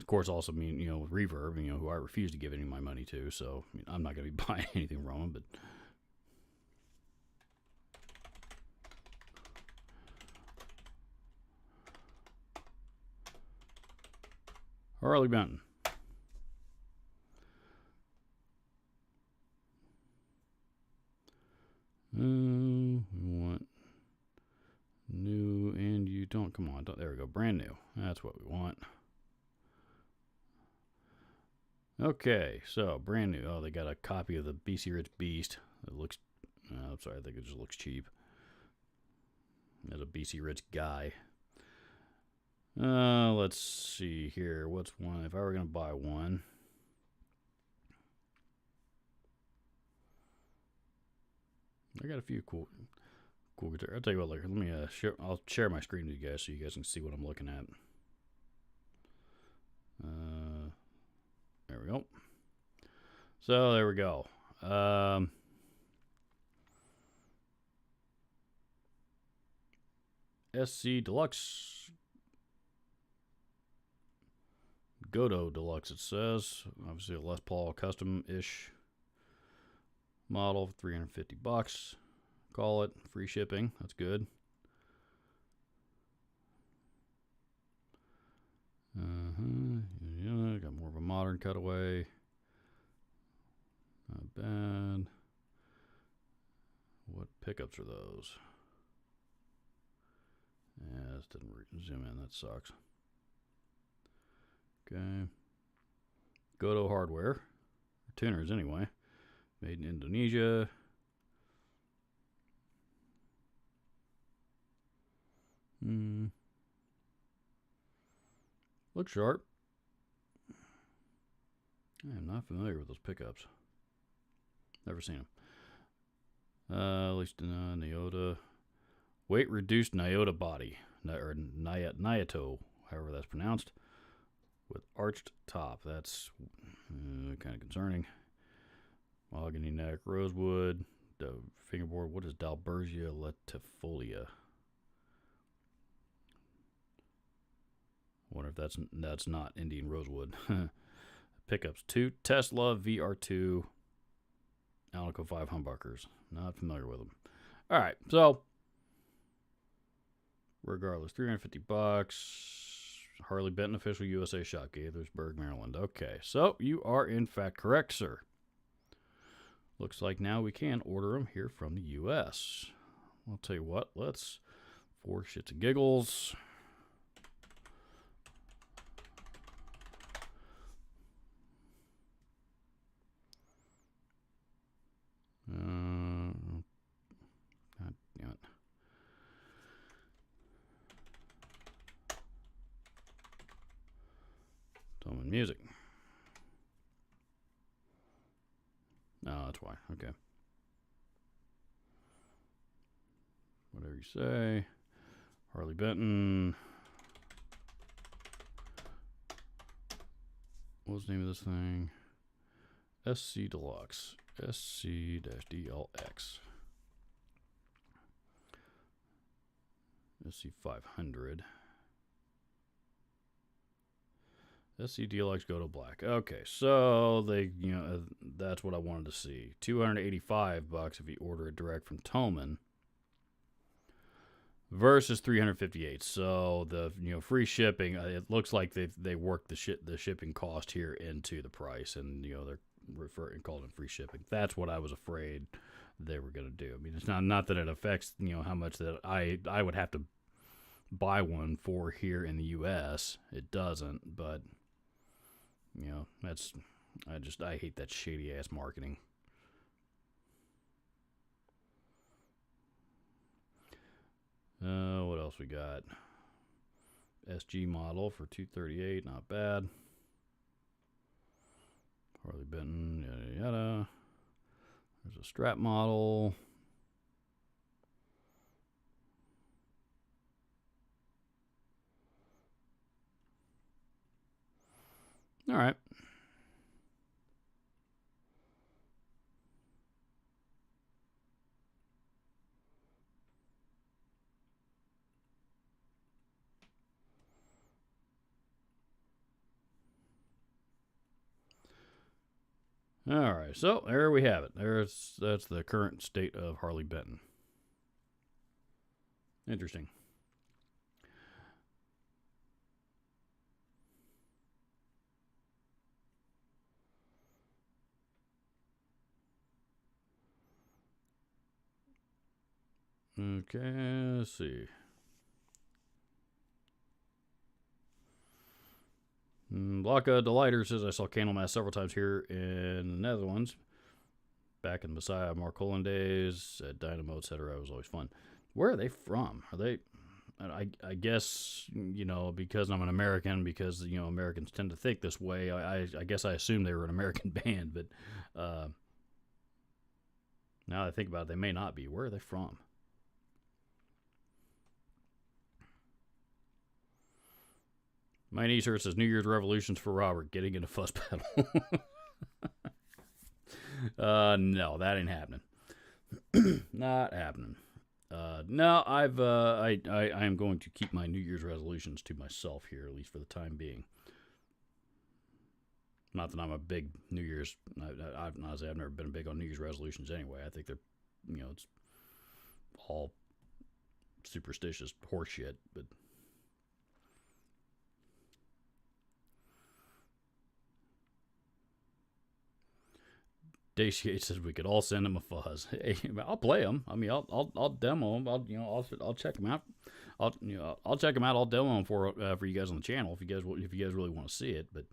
Of course, also with Reverb, who I refuse to give any of my money to, so I'm not going to be buying anything from them, but. Harley Benton. We want new, and you don't. Come on, there we go. Brand new. That's what we want. Okay, so brand new. Oh, they got a copy of the BC Rich Beast. It looks. I'm sorry, I think it just looks cheap. As a BC Rich guy. Let's see here. What's one? If I were going to buy one. I got a few cool guitars. I'll tell you what, let me I'll share my screen with you guys so you guys can see what I'm looking at. There we go. So there we go. SC Deluxe. Godot Deluxe, it says. Obviously a Les Paul custom-ish. model for $350. Call it free shipping. That's good. Yeah, got more of a modern cutaway. Not bad. What pickups are those? Yeah, this didn't zoom in. That sucks. Okay. Goto hardware. Tuners, anyway. Made in Indonesia. Looks sharp. I am not familiar with those pickups. Never seen them. At least Nyota. Weight reduced Nyota body. Or Nyato, however that's pronounced. With arched top. That's kind of concerning. Mahogany neck, rosewood, the fingerboard. What is Dalbergia latifolia? I wonder if that's not Indian rosewood. Pickups 2 Tesla VR2 Alnico 5 humbuckers. Not familiar with them. All right, so regardless, $350. Harley Benton official USA shop, Gaithersburg, Maryland. Okay, so you are in fact correct, sir. Looks like now we can order them here from the U.S. I'll tell you what, let's, for shits and giggles, God damn it. Tillman music. No, that's why. Okay. Whatever you say. Harley Benton. What was the name of this thing? SC Deluxe. SC-DLX. SC 500. SC DLX go to black. Okay, so they, that's what I wanted to see. $285 if you order it direct from Tillman versus $358. So the free shipping. It looks like they worked the shipping cost here into the price, and they're calling it free shipping. That's what I was afraid they were going to do. I mean, it's not that it affects how much that I would have to buy one for here in the U.S. It doesn't, but. I hate that shady ass marketing. What else we got? SG model for $238, not bad. Harley Benton, yada yada. There's a strap model. All right. All right, so there we have it. That's the current state of Harley Benton. Interesting. Okay, let's see. Blanca Delighter says, I saw Candlemass several times here in the Netherlands. Back in Messiah Marcolin days, at Dynamo, etc. It was always fun. Where are they from? Are they... I guess, because I'm an American, because, Americans tend to think this way, I guess I assumed they were an American band, but now that I think about it, they may not be. Where are they from? My niece here says New Year's Revolutions for Robert, getting into fuss battle. No, that ain't happening. Not happening. No, I am going to keep my New Year's resolutions to myself here, at least for the time being. Not that I'm a big New Year's. Honestly, I've never been big on New Year's resolutions anyway. I think they're, it's all superstitious horseshit. But Daciate says we could all send him a fuzz. Hey, I'll play them. I mean, I'll demo them. I'll check them out. I'll check them out. I'll demo them for you guys on the channel if you guys really want to see it. But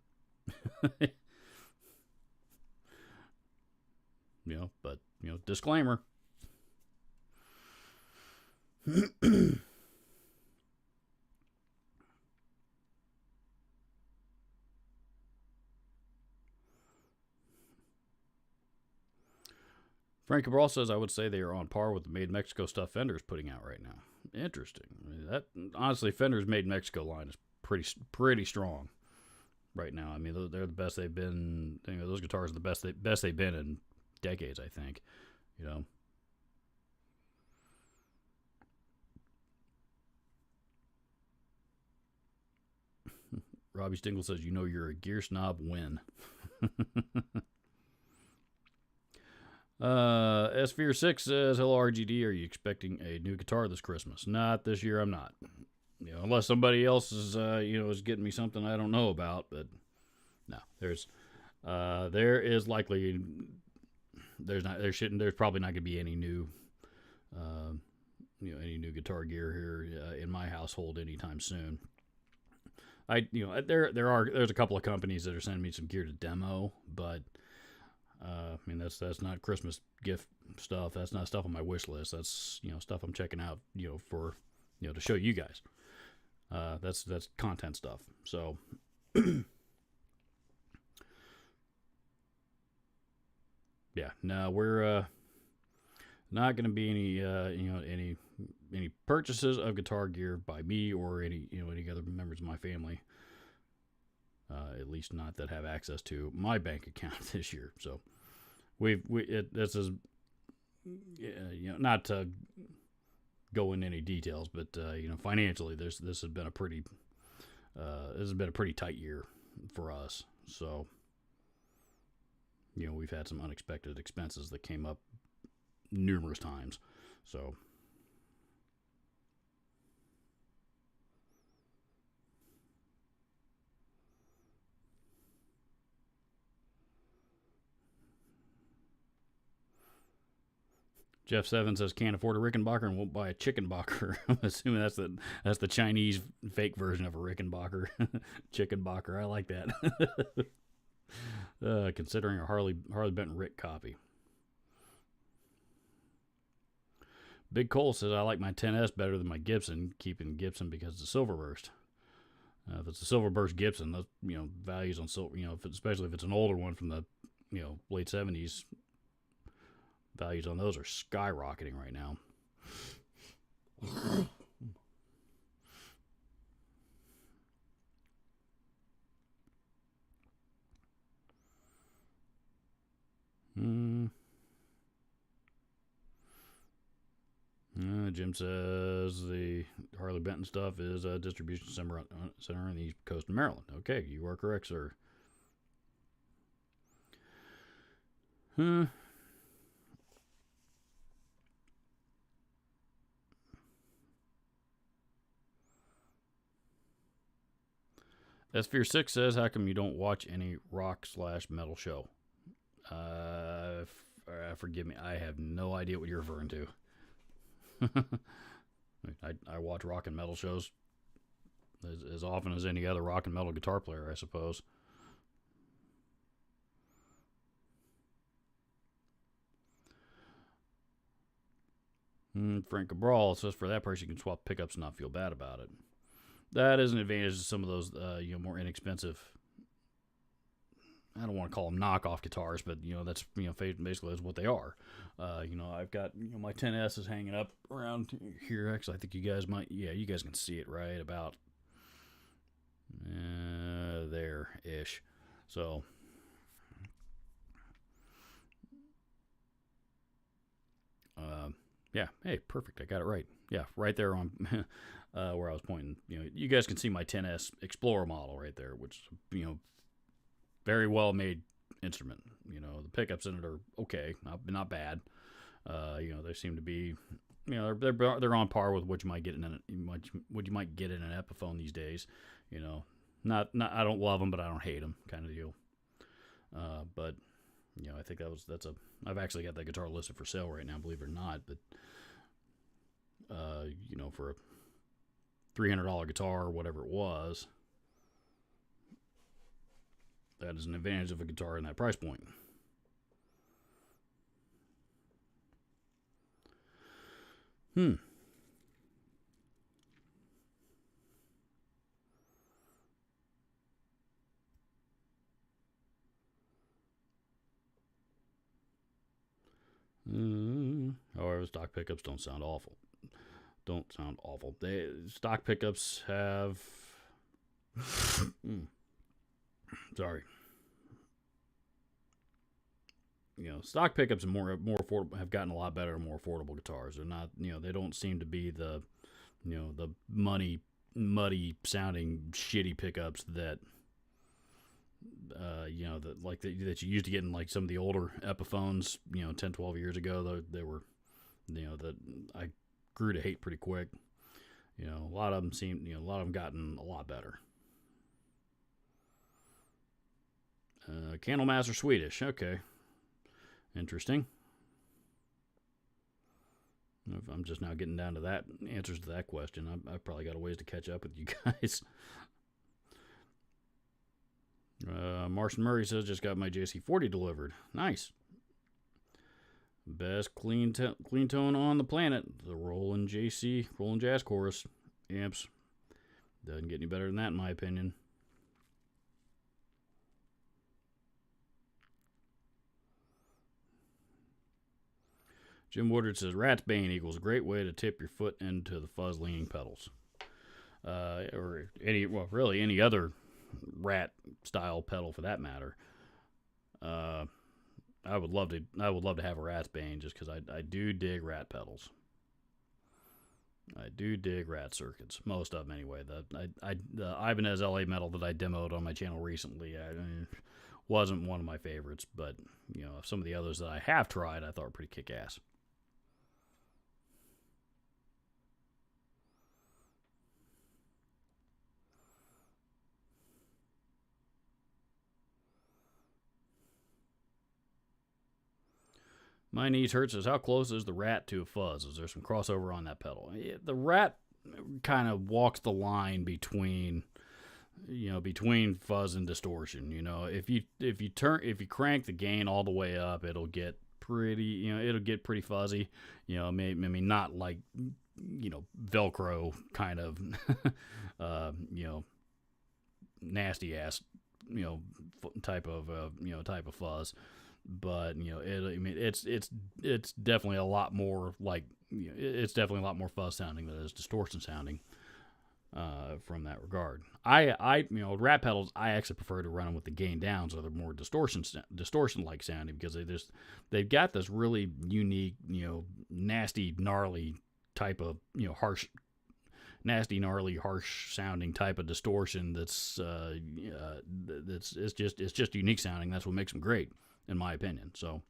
disclaimer. Frank Cabral says, I would say they are on par with the Made Mexico stuff Fender's putting out right now. Interesting. I mean, that honestly, Fender's Made Mexico line is pretty strong right now. I mean, they're the best they've been. Those guitars are the best they've been in decades, I think. Robbie Stingle says, you're a gear snob when. S-Fear6 says, hello RGD, are you expecting a new guitar this Christmas? Not this year, I'm not. Unless somebody else is getting me something I don't know about, but no, there is likely, there's probably not going to be any new, any new guitar gear here in my household anytime soon. There's a couple of companies that are sending me some gear to demo, but that's not Christmas gift stuff. That's not stuff on my wish list. That's stuff I'm checking out for to show you guys. That's content stuff. So yeah, no, we're not going to be any purchases of guitar gear by me or any other members of my family. At least not that have access to my bank account this year. So this is not to go into any details, but financially this has been a pretty tight year for us. So we've had some unexpected expenses that came up numerous times. So Jeff Seven says can't afford a Rickenbacker and won't buy a Chickenbacher. I'm assuming that's the Chinese fake version of a Rickenbacker. Chickenbacher. I like that. Considering a Harley Benton Rick copy. Big Cole says I like my 10S better than my Gibson. Keeping Gibson because it's a Silverburst. If it's a Silverburst Gibson, those values on silver, especially if it's an older one from the late 70s. Values on those are skyrocketing right now. Jim says the Harley Benton stuff is a distribution center in the East Coast of Maryland. Okay, you are correct, sir. S-Fear6 says, how come you don't watch any rock/metal show? Forgive me, I have no idea what you're referring to. I watch rock and metal shows as often as any other rock and metal guitar player, I suppose. Frank Cabral says, for that price you can swap pickups and not feel bad about it. That is an advantage of some of those more inexpensive, I don't want to call them knockoff guitars, but that's basically is what they are. I've got my 10S is hanging up around here. Actually, I think you guys you guys can see it right about there ish. So yeah, hey, perfect. I got it right. Yeah, right there on where I was pointing. You guys can see my 10S Explorer model right there, which very well made instrument. You know, the pickups in it are okay, not bad. You know, they seem to be, you know, they're on par with what you might get in what you might get in an Epiphone these days. You know, not I don't love them, but I don't hate them, kind of deal. But you know, I think I've actually got that guitar listed for sale right now, believe it or not. But you know, for a $300 guitar or whatever it was, that is an advantage of a guitar in that price point. However, stock pickups don't sound awful. Stock pickups have. Sorry. You know, stock pickups are more affordable, have gotten a lot better and more affordable guitars. They're not, you know, they don't seem to be the, you know, the muddy sounding shitty pickups that, you know, that you used to get in like some of the older Epiphones, you know, 10, 12 years ago. They were, you know, that I grew to hate pretty quick. You know, a lot of them gotten a lot better. Candlemaster Swedish, okay. Interesting. I'm just now getting down to that answers to that question. I've probably got a ways to catch up with you guys. Martian Murray says, just got my JC40 delivered. Nice. Best clean tone on the planet. The Roland Jazz Chorus amps. Doesn't get any better than that in my opinion. Jim Woodard says, Rat's Bane equals a great way to tip your foot into the fuzz leaning pedals. Or any other Rat style pedal for that matter. I would love to have a Rat's Bane just because I do dig Rat pedals. I do dig Rat circuits, most of them anyway. The Ibanez LA Metal that I demoed on my channel recently wasn't one of my favorites, but you know, some of the others that I have tried I thought were pretty kick-ass. My knees hurt says, how close is the Rat to a fuzz? Is there some crossover on that pedal? The Rat kind of walks the line between fuzz and distortion. You know, if you crank the gain all the way up, it'll get pretty fuzzy. You know, maybe not like, you know, Velcro kind of, you know, nasty ass, you know, type of fuzz. But you know, it's definitely a lot more like, you know, it's definitely a lot more fuzz sounding than it is distortion sounding. From that regard, I you know, Rat pedals I actually prefer to run them with the gain down, so they're more distortion like sounding, because they've got this really unique, you know, nasty gnarly type of, you know, harsh sounding type of distortion it's just unique sounding. That's what makes them great, in my opinion. So,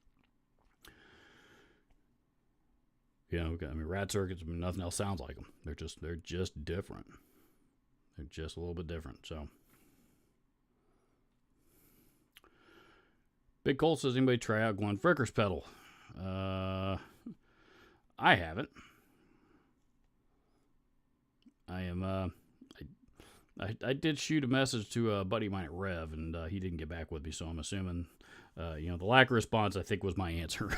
you know, I mean, Rat circuits, I mean, nothing else sounds like them. They're just different. They're just a little bit different. So, Big Cole says, anybody try out Glenn Fricker's pedal? I haven't. I am. I did shoot a message to a buddy of mine at Rev, and he didn't get back with me, so I'm assuming, you know, the lack of response, I think, was my answer.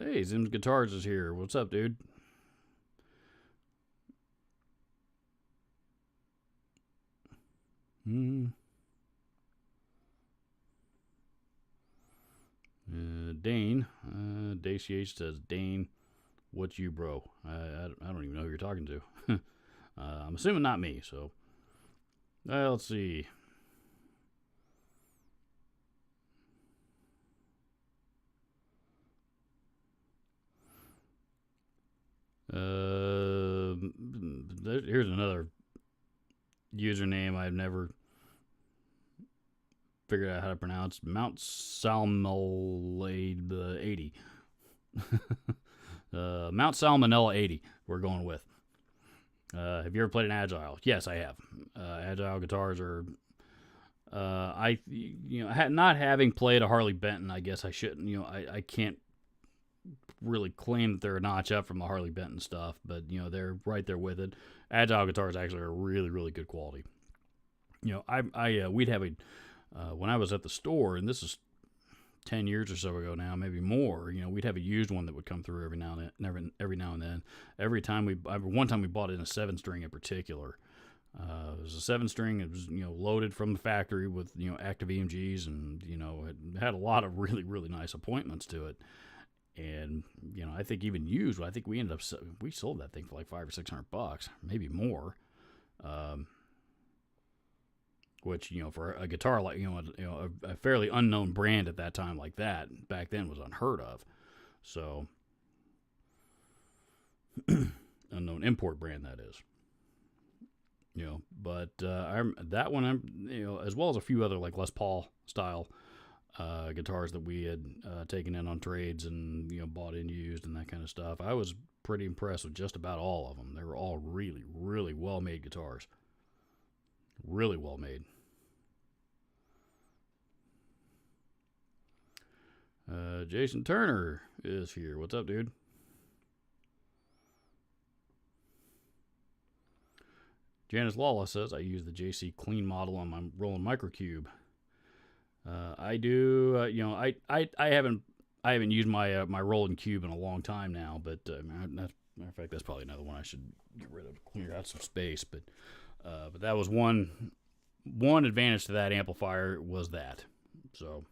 Hey, Zim's Guitars is here. What's up, dude? Dane, DCH says, Dane, what's you, bro? I don't even know who you're talking to. I'm assuming not me, so. Let's see. Here's another username I've never figured out how to pronounce. Mount Salmonella 80. Mount Salmonella 80. We're going with. Have you ever played an Agile? Yes, I have. Agile guitars are. Not having played a Harley Benton, I guess I shouldn't. I can't really claim that they're a notch up from the Harley Benton stuff, but they're right there with it. Agile guitars actually are really, really good quality. We'd have when I was at the store, and this is 10 years or so ago now, maybe more. We'd have a used one that would come through every now and then. One time we bought it in a 7-string in particular. It was a 7-string. It was loaded from the factory with active EMGs, and it had a lot of really, really nice appointments to it. And I think even used, I think we sold that thing for like $500 or $600, maybe more. Which for a guitar like a fairly unknown brand at that time like that back then was unheard of. So unknown import brand, that is. But that one, as well as a few other like Les Paul style guitars that we had taken in on trades and bought in used and that kind of stuff. I was pretty impressed with just about all of them. They were all really, really well made guitars. Really well made. Jason Turner is here. What's up, dude? Janice Lawless says, I use the JC Clean model on my Roland Microcube. I do. I haven't used my my Roland Cube in a long time now, but matter of fact, that's probably another one I should get rid of, clear out some space. But that was one advantage to that amplifier was that. So.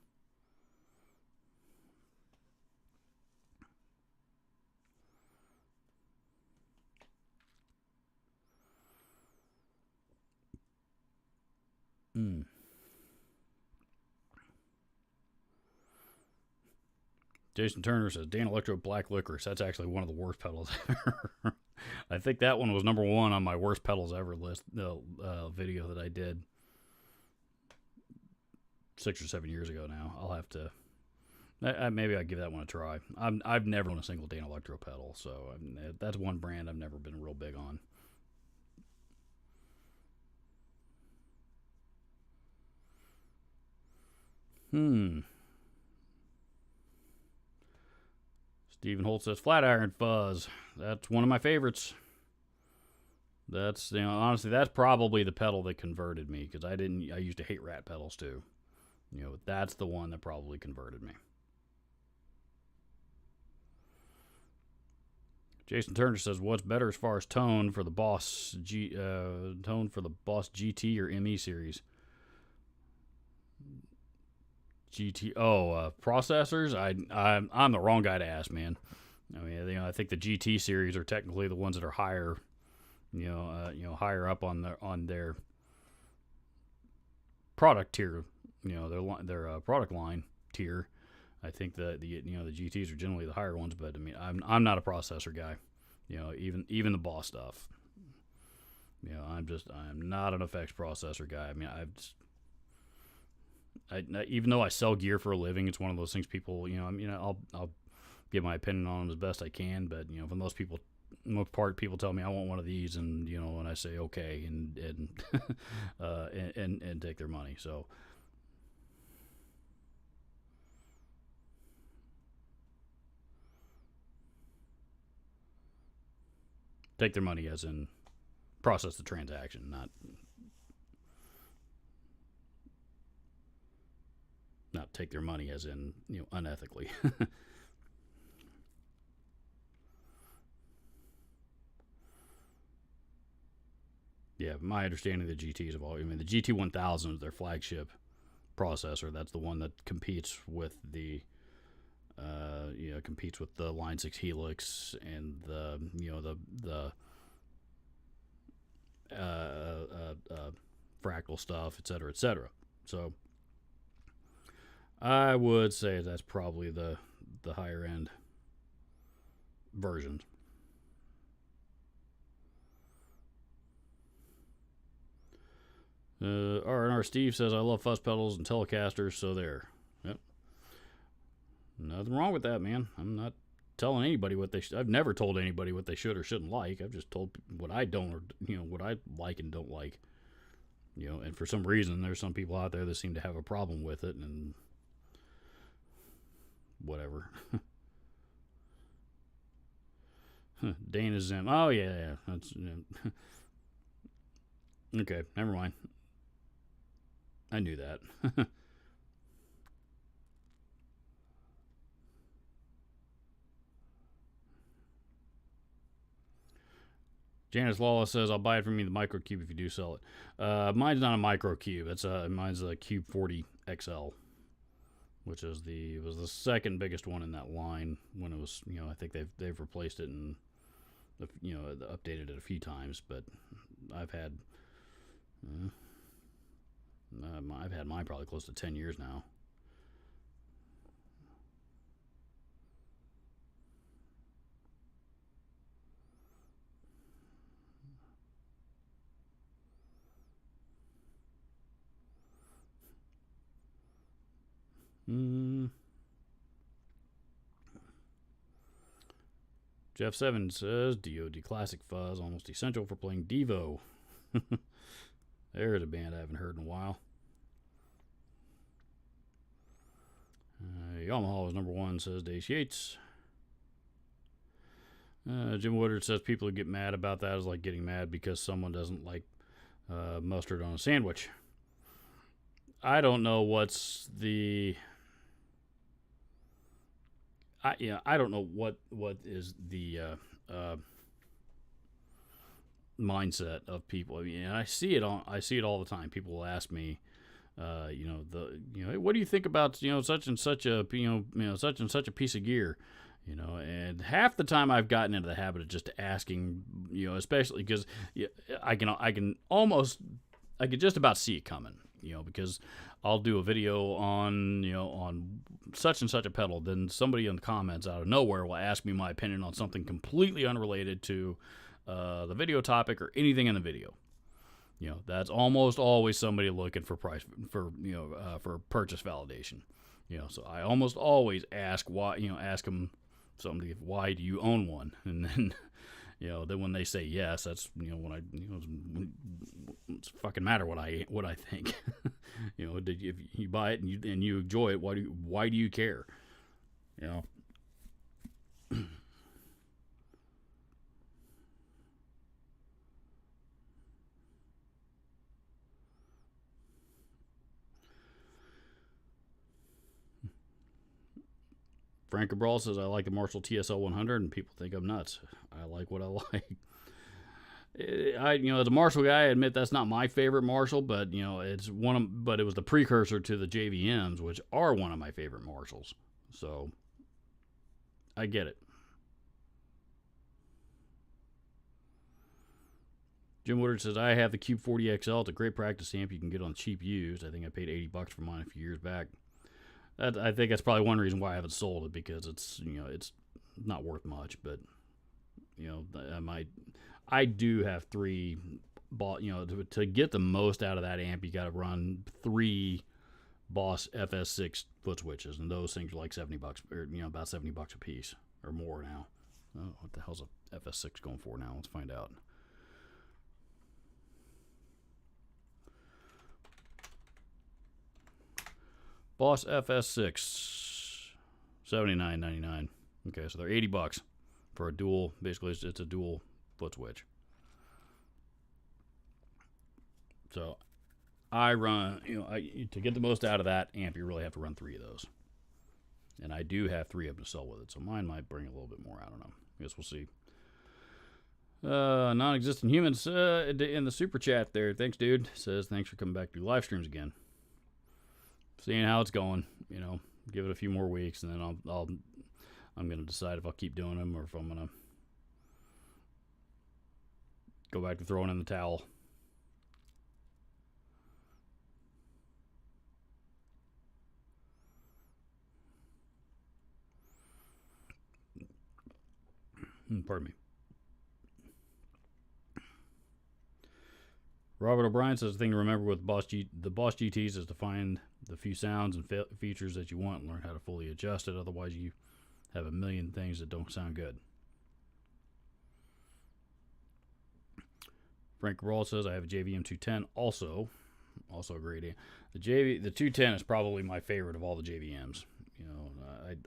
Jason Turner says, Dan Electro Black Licorice. That's actually one of the worst pedals ever. I think that one was number 1 on my worst pedals ever list video that I did 6 or 7 years ago now. I'll have to... maybe I'll give that one a try. I've never owned a single Dan Electro pedal, so that's one brand I've never been real big on. Stephen Holt says, Flatiron Fuzz. That's one of my favorites. That's, honestly, that's probably the pedal that converted me, because I used to hate rat pedals too. That's the one that probably converted me. Jason Turner says, what's better as far as tone for the Boss GT or ME series? Processors. I'm the wrong guy to ask, man. I mean, I think the GT series are technically the ones that are higher, higher up on their product tier, their product line tier. I think the GTs are generally the higher ones, but I mean, I'm not a processor guy. Even the Boss stuff. I'm not an effects processor guy. I mean, even though I sell gear for a living, it's one of those things people, I'll give my opinion on them as best I can. But for most part, people tell me I want one of these, and and I say okay, and and take their money. So take their money as in process the transaction, not take their money as in unethically. Yeah, my understanding of the GTs the GT1000 is their flagship processor. That's the one that competes with the Line 6 Helix and the fractal stuff, etc., etc. So I would say that's probably the higher end versions. R&R Steve says, I love fuzz pedals and Telecasters, so there. Yep. Nothing wrong with that, man. I'm not telling anybody what they I've never told anybody what they should or shouldn't like. I've just told what I don't, or what I like and don't like. And for some reason there's some people out there that seem to have a problem with it, and whatever. Dana Zim. Oh yeah. That's okay, never mind. I knew that. Janice Lawless says, I'll buy it from you, the Microcube, if you do sell it. Mine's not a Microcube. Mine's a Cube 40 XL, which was the second biggest one in that line when it was, I think they've replaced it and, updated it a few times, but I've had mine probably close to 10 years now. Jeff Seven says, DOD Classic Fuzz, almost essential for playing Devo. There's a band I haven't heard in a while. Yamaha was number one, says Dace Yates. Jim Woodard says people who get mad about that is like getting mad because someone doesn't like mustard on a sandwich. I don't know what's the... I don't know what is the mindset of people. I mean, I see it all the time. People will ask me, what do you think about such and such a such and such a piece of gear, and half the time I've gotten into the habit of just asking, especially because I can just about see it coming, because I'll do a video on such and such a pedal, then somebody in the comments out of nowhere will ask me my opinion on something completely unrelated to the video topic or anything in the video. That's almost always somebody looking for price for purchase validation. So I almost always ask ask them somebody, why do you own one? And then then when they say yes, that's when it's fucking matter what I think. If you buy it and you enjoy it, why do you care? Frank Cabral says, I like the Marshall TSL 100, and people think I'm nuts. I like what I like. As a Marshall guy, I admit that's not my favorite Marshall, but but it was the precursor to the JVMs, which are one of my favorite Marshalls. So I get it. Jim Woodard says, I have the Cube 40 XL. It's a great practice amp you can get on cheap used. I think I paid $80 for mine a few years back. I think that's probably one reason why I haven't sold it, because it's not worth much, but I do have three bought. To get the most out of that amp, you got to run 3 Boss FS6 foot switches, and those things are like $70 or about $70 a piece or more now. Oh, what the hell's a FS6 going for now? Let's find out. Boss FS6, $79.99. Okay, so they're $80 for a dual. Basically, it's a dual foot switch. So I run, to get the most out of that amp, you really have to run 3 of those. And I do have 3 of them to sell with it, so mine might bring a little bit more. I don't know. I guess we'll see. Non-existent humans in the super chat there. Thanks, dude. Says thanks for coming back to live streams again. Seeing how it's going, give it a few more weeks, and then I'm gonna decide if I'll keep doing them or if I'm gonna go back to throwing in the towel. Pardon me. Robert O'Brien says the thing to remember with the Boss GTs is to find the few sounds and features that you want and learn how to fully adjust it. Otherwise, you have a million things that don't sound good. Frank Rawl says I have a JVM 210 also a great amp. The 210 is probably my favorite of all the JVMs. You know,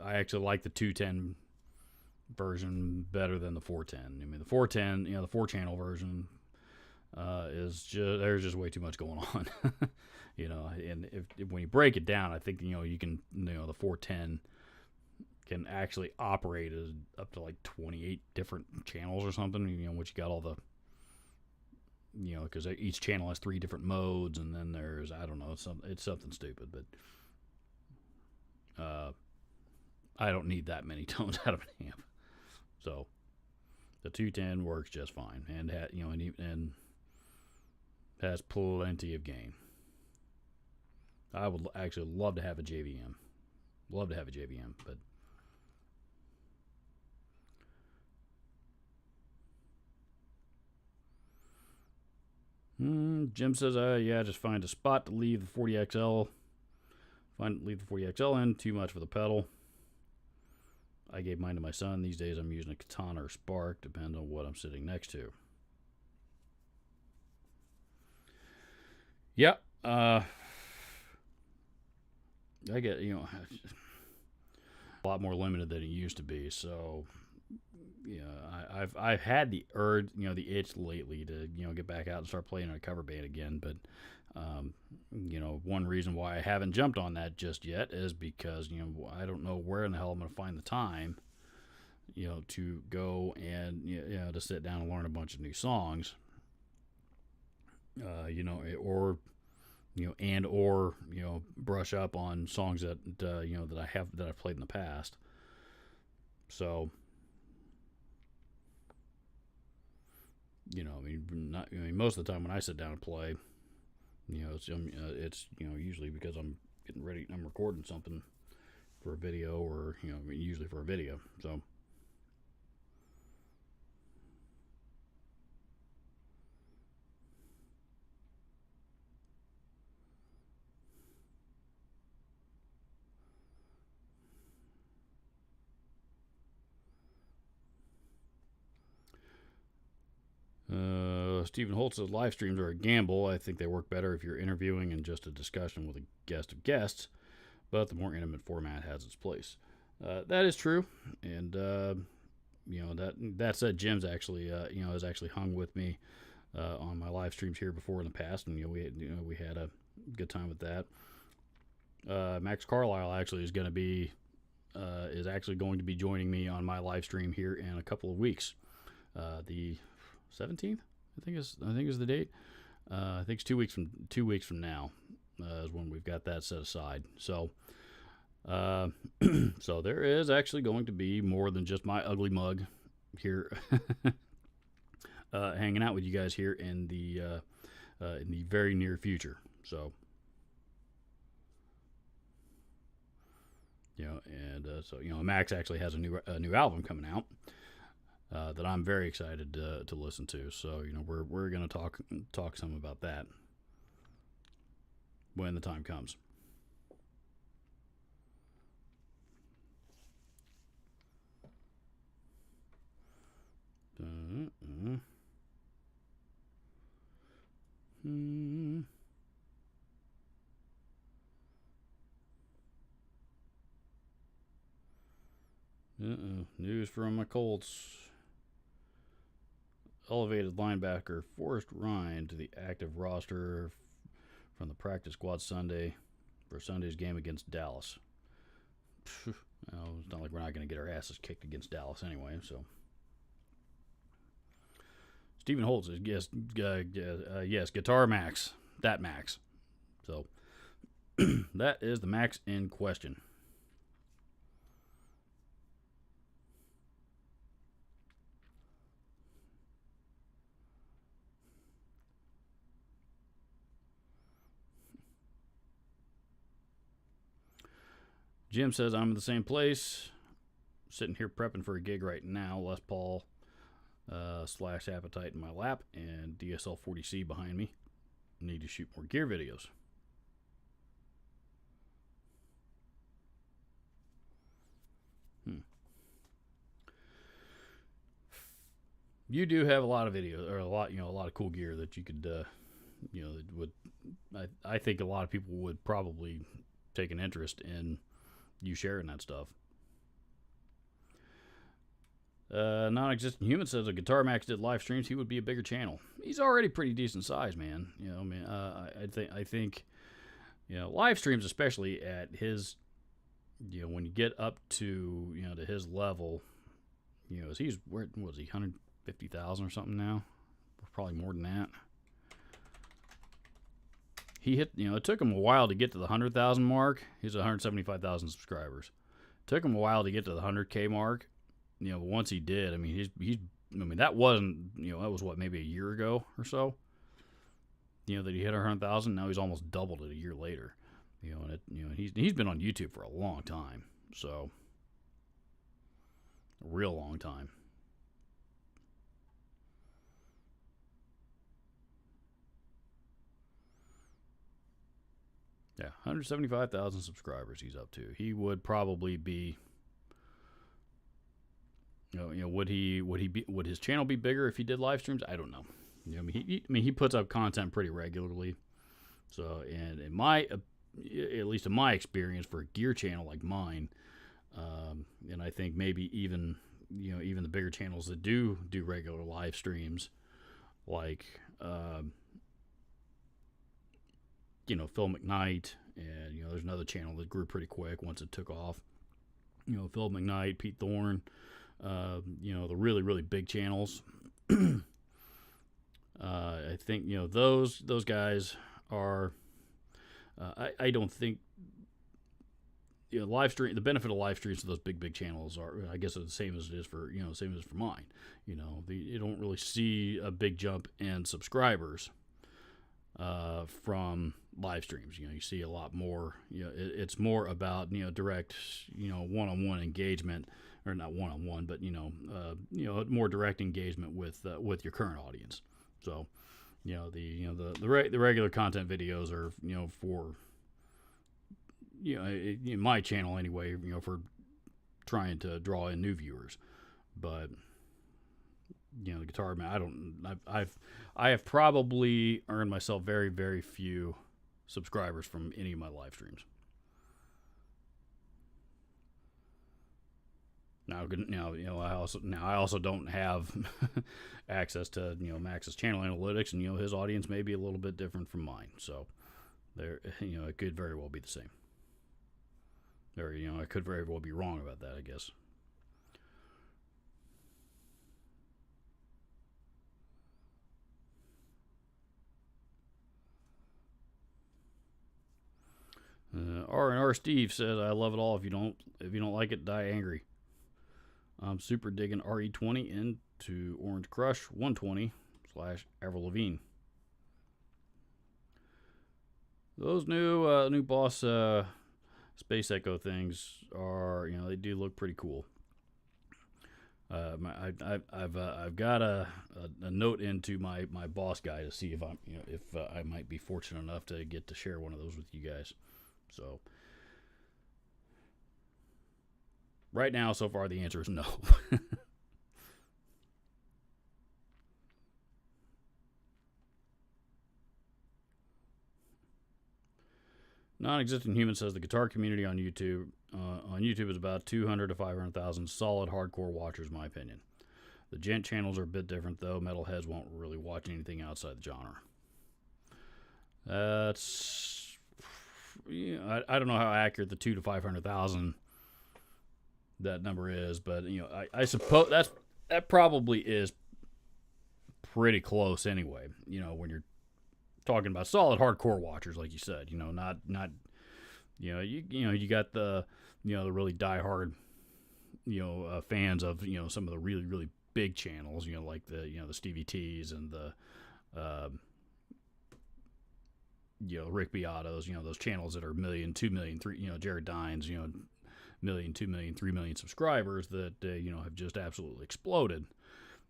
I actually like the 210 version better than the 410. I mean, the 410, you know, the 4-channel version is just, there's just way too much going on. You know, and if when you break it down, I think, you know, you can, you know, the 410 can actually operate as up to like 28 different channels or something, you know, which you got all the, you know, because each channel has 3 different modes, and then there's, I don't know, it's something stupid, but I don't need that many tones out of an amp. So the 210 works just fine, and you know, and has plenty of gain. I would actually love to have a JVM. Love to have a JVM, but Jim says, yeah, just find a spot to leave the 40XL. Leave the 40XL in. Too much for the pedal. I gave mine to my son. These days I'm using a Katana or Spark, depending on what I'm sitting next to. Yep. I get, you know, a lot more limited than it used to be. So, yeah, I've had the urge, you know, the itch lately to, you know, get back out and start playing in a cover band again. But, you know, one reason why I haven't jumped on that just yet is because, you know, I don't know where in the hell I'm going to find the time, you know, to go and, you know, to sit down and learn a bunch of new songs, you know, or, you know, brush up on songs that, you know, that I've played in the past. So, you know, I mean, most of the time when I sit down and play, you know, it's you know, usually because I'm getting ready, I'm recording something for a video, or, you know, usually for a video. So, Stephen Holt says live streams are a gamble. I think they work better if you're interviewing and just a discussion with a guest of guests, but the more intimate format has its place. That is true, and you know, that said, Jim's actually you know, has actually hung with me on my live streams here before in the past, and you know, we had a good time with that. Max Carlisle actually is actually going to be joining me on my live stream here in a couple of weeks. The 17th, I think is the date. I think it's 2 weeks from now is when we've got that set aside. So, so there is actually going to be more than just my ugly mug here, hanging out with you guys here in the very near future. So, you know, and so, you know, Max actually has a new album coming out. That I'm very excited to listen to. So, you know, we're gonna talk some about that when the time comes. News from my Colts. Elevated linebacker Forrest Rhyne to the active roster from the practice squad Sunday for Sunday's game against Dallas. Well, it's not like we're not going to get our asses kicked against Dallas anyway. So, Stephen Holt says yes, Guitar Max, that Max. So that is the Max in question. Jim says, I'm in the same place, sitting here prepping for a gig right now. Les Paul / Appetite in my lap, and DSL 40C behind me. need to shoot more gear videos. You do have a lot of videos, or a lot of cool gear that you could, that would, I think a lot of people would probably take an interest in you sharing that stuff. Non-existent human says if Guitar Max did live streams, he would be a bigger channel. He's already pretty decent size, man. I think, live streams, especially at his, when you get up to, to his level, he's, where was he, 150,000 or something now? Probably more than that. He hit, it took him a while to get to the 100,000 mark. He's 175,000 subscribers. Took him a while to get to the 100K mark. But once he did, that wasn't, that was what, maybe a year ago or so, that he hit 100,000. Now he's almost doubled it a year later, and he's been on YouTube for a long time. So a real long time. Yeah, 175,000 subscribers he's up to. He would probably be, would his channel be bigger if he did live streams? I don't know. He puts up content pretty regularly. So, and at least in my experience for a gear channel like mine, and I think maybe even the bigger channels that do regular live streams, like Phil McKnight, and there's another channel that grew pretty quick once it took off. Phil McKnight, Pete Thorne, the really, really big channels. I think those guys are. I don't think live stream. The benefit of live streams to those big channels are, I guess, the same as it is for same as for mine. You don't really see a big jump in subscribers from live streams. You see a lot more. It's more about direct one-on-one engagement, or not one-on-one, but more direct engagement with your current audience. So the regular content videos are for in my channel anyway, for trying to draw in new viewers. But the Guitar Man, I have probably earned myself very, very few subscribers from any of my live streams. I also don't have access to Max's channel analytics, and his audience may be a little bit different from mine. So there, it could very well be the same. I could very well be wrong about that, I guess. R&R Steve says, I love it all. If you don't like it, die angry. I'm super digging RE20 into Orange Crush 120 / Avril Lavigne. Those new Boss Space Echo things are, they do look pretty cool. I've got a note into my Boss guy to see if I might be fortunate enough to get to share one of those with you guys. So right now, so far, the answer is no. Non-existent human says the guitar community on YouTube is about 200 to 500,000 solid hardcore watchers, in my opinion. The gent channels are a bit different, though. Metalheads won't really watch anything outside the genre. That's, I don't know how accurate the 200 to 500,000 that number is, but I suppose that probably is pretty close anyway. When you're talking about solid hardcore watchers, like you said, not you got the the really diehard fans of some of the really, really big channels, like the the Stevie T's and the Rick Beato's, those channels that are 1 million, 2 million, 3, Jared Dines, 1 million, 2 million, 3 million subscribers that have just absolutely exploded.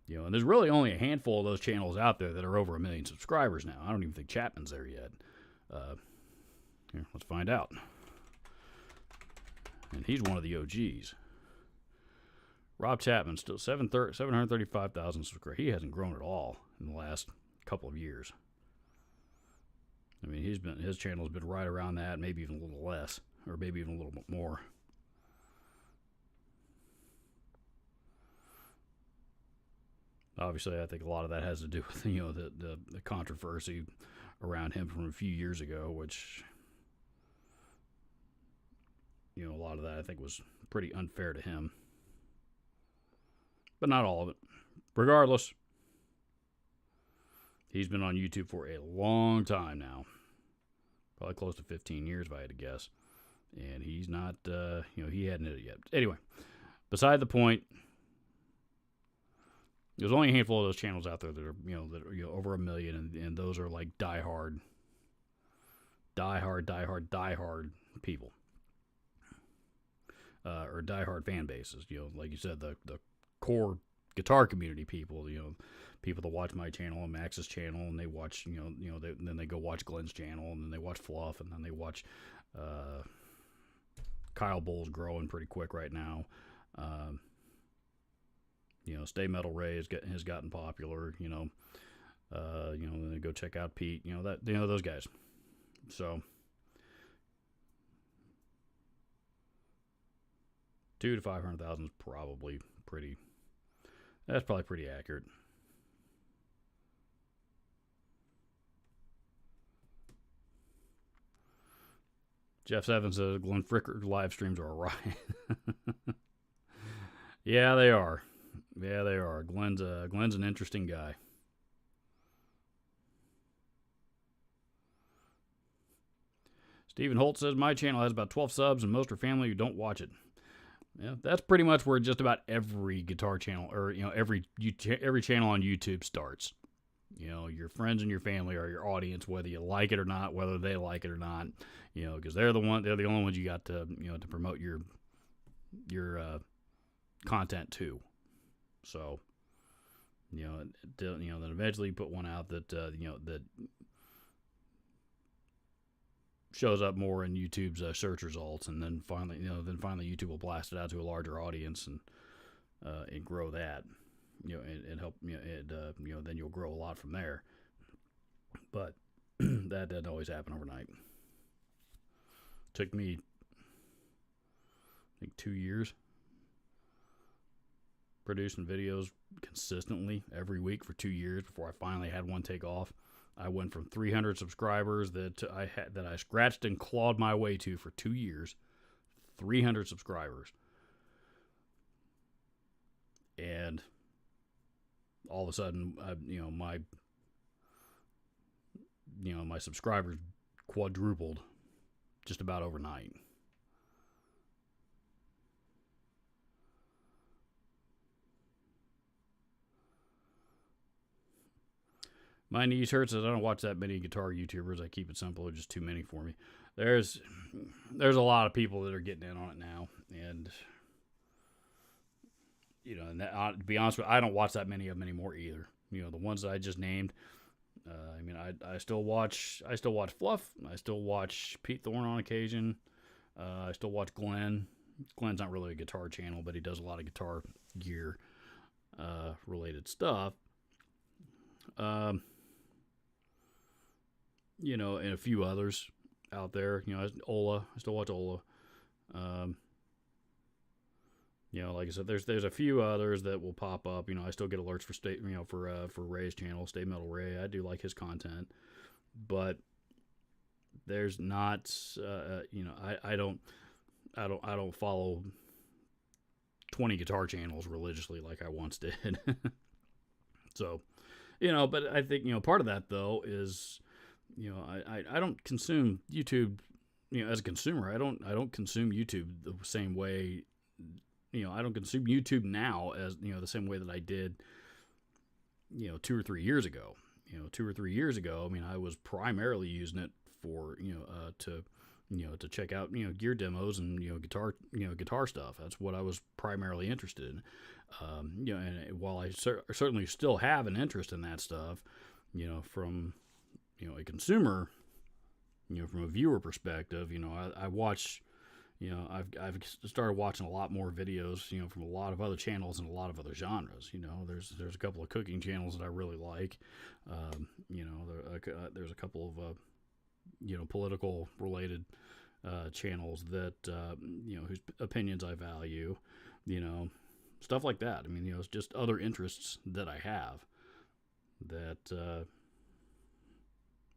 You know, and there's really only a handful of those channels out there that are over 1 million subscribers now. I don't even think Chapman's there yet. Here, let's find out. And he's one of the OGs. Rob Chapman, still 735,000 subscribers. He hasn't grown at all in the last couple of years. I mean, his channel's been right around that, maybe even a little less, or maybe even a little bit more. Obviously, I think a lot of that has to do with, you know, the controversy around him from a few years ago, which, you know, a lot of that I think was pretty unfair to him. But not all of it. Regardless, he's been on YouTube for a long time now. Probably close to 15 years if I had to guess. And he's not, you know, he hadn't hit it yet. Anyway, beside the point, there's only a handful of those channels out there that are, you know, over 1 million, and those are like diehard people. Or diehard fan bases, you know, like you said, the core guitar community people, you know, people that watch my channel and Max's channel, and they watch, then they go watch Glenn's channel, and then they watch Fluff, and then they watch Kyle Bull's growing pretty quick right now. You know, Stay Metal Ray has gotten popular. You know, then they go check out Pete. You know those guys. So 200,000 to 500,000 is probably pretty. That's probably pretty accurate. Jeff Seven says Glenn Fricker live streams are a riot. Yeah, they are. Yeah, they are. Glenn's an interesting guy. Stephen Holt says my channel has about 12 subs and most are family who don't watch it. Yeah, that's pretty much where just about every guitar channel, or you know, every channel on YouTube starts. You know, your friends and your family are your audience, whether you like it or not, whether they like it or not. You know, because they're the only ones you got to, you know, to promote your content to. So, then eventually you put one out that that shows up more in YouTube's search results, and then finally YouTube will blast it out to a larger audience and grow that, and help, then you'll grow a lot from there. But that doesn't always happen overnight. Took me, I think, 2 years producing videos consistently every week for 2 years before I finally had one take off. I went from 300 subscribers that I scratched and clawed my way to for 2 years, 300 subscribers, and all of a sudden, my subscribers quadrupled just about overnight. My knees hurt, says I don't watch that many guitar YouTubers. I keep it simple. They're just too many for me. There's a lot of people that are getting in on it now, and to be honest with you, I don't watch that many of them anymore either. You know, the ones that I just named. I still watch Fluff. I still watch Pete Thorne on occasion. I still watch Glenn. Glenn's not really a guitar channel, but he does a lot of guitar gear related stuff. And a few others out there. Ola. I still watch Ola. Like I said, there's a few others that will pop up. I still get alerts for Ray's channel, Stay Metal Ray. I do like his content, but there's not. I don't follow 20 guitar channels religiously like I once did. So, but I think part of that though is. I don't consume YouTube, as a consumer. I don't consume YouTube the same way. I don't consume YouTube now as the same way that I did 2 or 3 years ago. 2 or 3 years ago, I was primarily using it for to check out gear demos and guitar stuff. That's what I was primarily interested in. And while I certainly still have an interest in that stuff, from a consumer, from a viewer perspective, I watch. I've started watching a lot more videos, from a lot of other channels and a lot of other genres. There's a couple of cooking channels that I really like. There's a couple of political related channels that whose opinions I value. Stuff like that. I mean, it's just other interests that I have that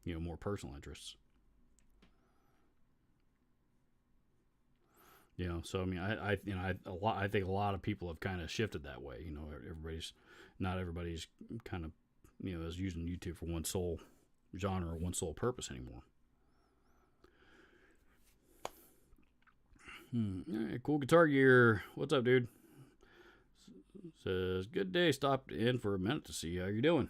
more personal interests. So I mean, I think a lot of people have kind of shifted that way. Not everybody's kind of, is using YouTube for one sole genre or one sole purpose anymore. All right, cool guitar gear. What's up, dude? Says, good day. Stopped in for a minute to see how you're doing.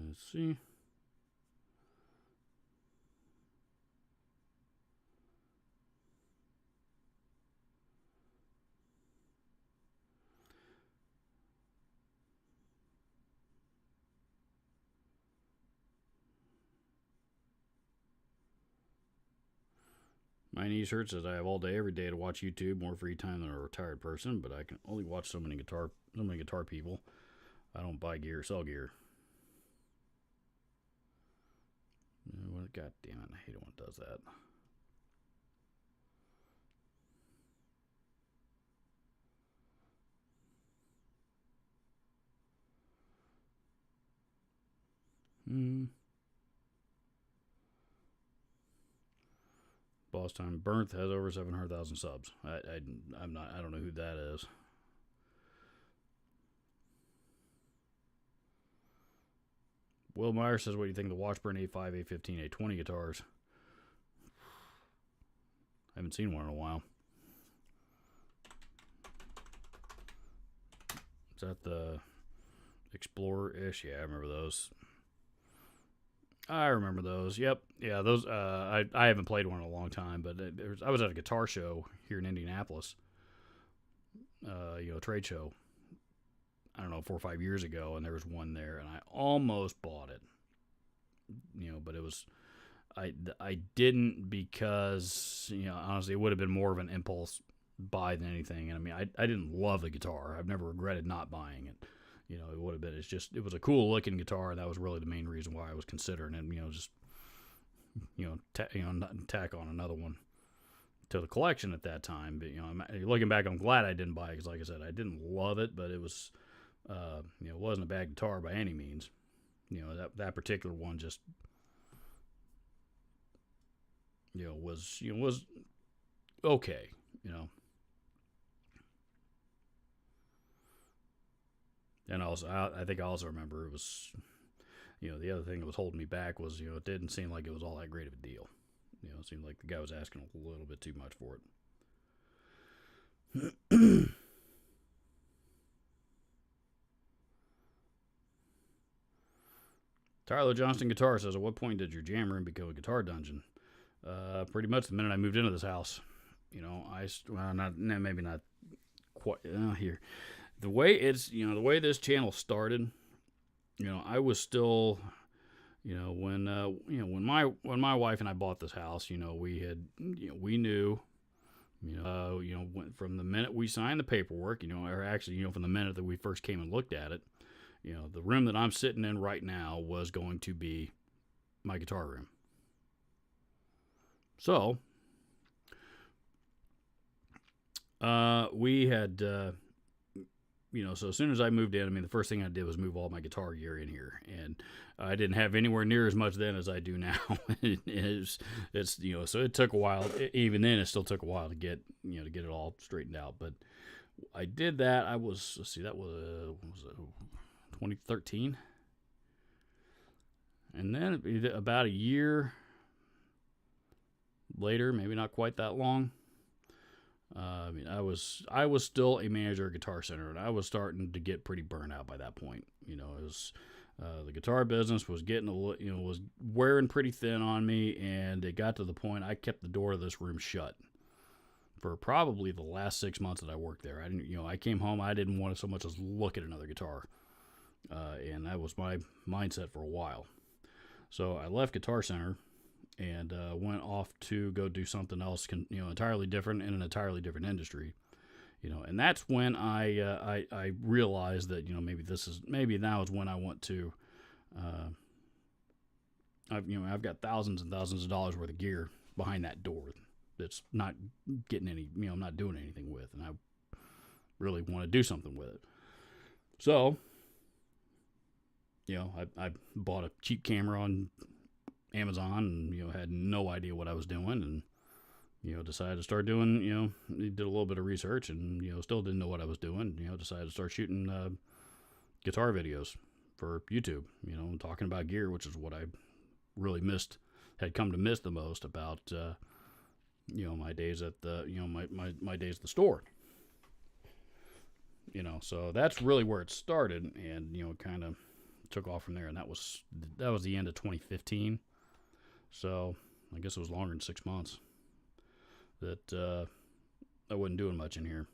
Let's see. My knees hurt says I have all day every day to watch YouTube, more free time than a retired person, but I can only watch so many guitar people. I don't buy gear or sell gear. God damn it, I hate it when it does that. Boss Time Burnth has over 700,000 subs. I don't know who that is. Will Meyer says, what do you think of the Washburn A5, A15, A20 guitars? I haven't seen one in a while. Is that the Explorer-ish? Yeah, I remember those. I remember those. Yep. Yeah, those. I haven't played one in a long time, but I was at a guitar show here in Indianapolis. Trade show. I don't know, 4 or 5 years ago, and there was one there, and I almost bought it. But it was, I didn't because honestly, it would have been more of an impulse buy than anything. And I mean, I didn't love the guitar. I've never regretted not buying it. It would have been. It was a cool looking guitar, and that was really the main reason why I was considering it. Tack on another one to the collection at that time. But looking back, I'm glad I didn't buy it because, like I said, I didn't love it, but it was, it wasn't a bad guitar by any means. That particular one just, was okay. And also, I think I also remember it was, the other thing that was holding me back was, it didn't seem like it was all that great of a deal. It seemed like the guy was asking a little bit too much for it. Tyler Johnston Guitar says, at what point did your jam room become a guitar dungeon? Pretty much the minute I moved into this house. Maybe not quite here. The way the way this channel started, I was still, when my wife and I bought this house, we knew, from the minute we signed the paperwork, or actually, from the minute that we first came and looked at it, the room that I'm sitting in right now was going to be my guitar room. So, we had, so as soon as I moved in, the first thing I did was move all my guitar gear in here, and I didn't have anywhere near as much then as I do now. So it took a while. Even then, it still took a while to get it all straightened out. But I did that. That was 2013, and then about a year later, maybe not quite that long. I was still a manager at Guitar Center, and I was starting to get pretty burnt out by that point. The guitar business was getting was wearing pretty thin on me, and it got to the point I kept the door of this room shut for probably the last 6 months that I worked there. I didn't, I came home, I didn't want to so much as look at another guitar, and that was my mindset for a while. So I left Guitar Center and went off to go do something else, entirely different in an entirely different industry. And that's when I realized that maybe now is when I want to. I've got thousands and thousands of dollars worth of gear behind that door that's not getting any. I'm not doing anything with, and I really want to do something with it. So, I bought a cheap camera on Amazon, and had no idea what I was doing, and decided to start doing, did a little bit of research and, still didn't know what I was doing. Decided to start shooting guitar videos for YouTube, talking about gear, which is what I really had come to miss the most about, my days at the, my days at the store. So that's really where it started, and, kind of took off from there. And that was the end of 2015. So I guess it was longer than 6 months that I wasn't doing much in here.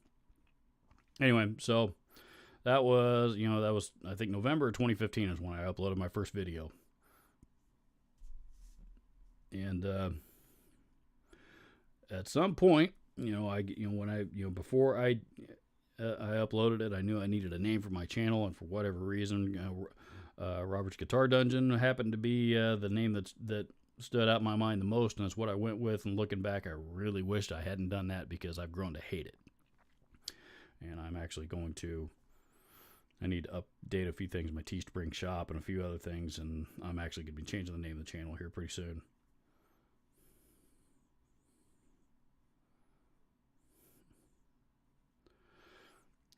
Anyway, so that was, I think November 2015 is when I uploaded my first video. And at some point, before I uploaded it, I knew I needed a name for my channel, and for whatever reason, Robert's Guitar Dungeon happened to be the name that stood out in my mind the most, and that's what I went with. And looking back, I really wished I hadn't done that, because I've grown to hate it. And I'm actually I need to update a few things in my Teespring shop and a few other things, and I'm actually going to be changing the name of the channel here pretty soon.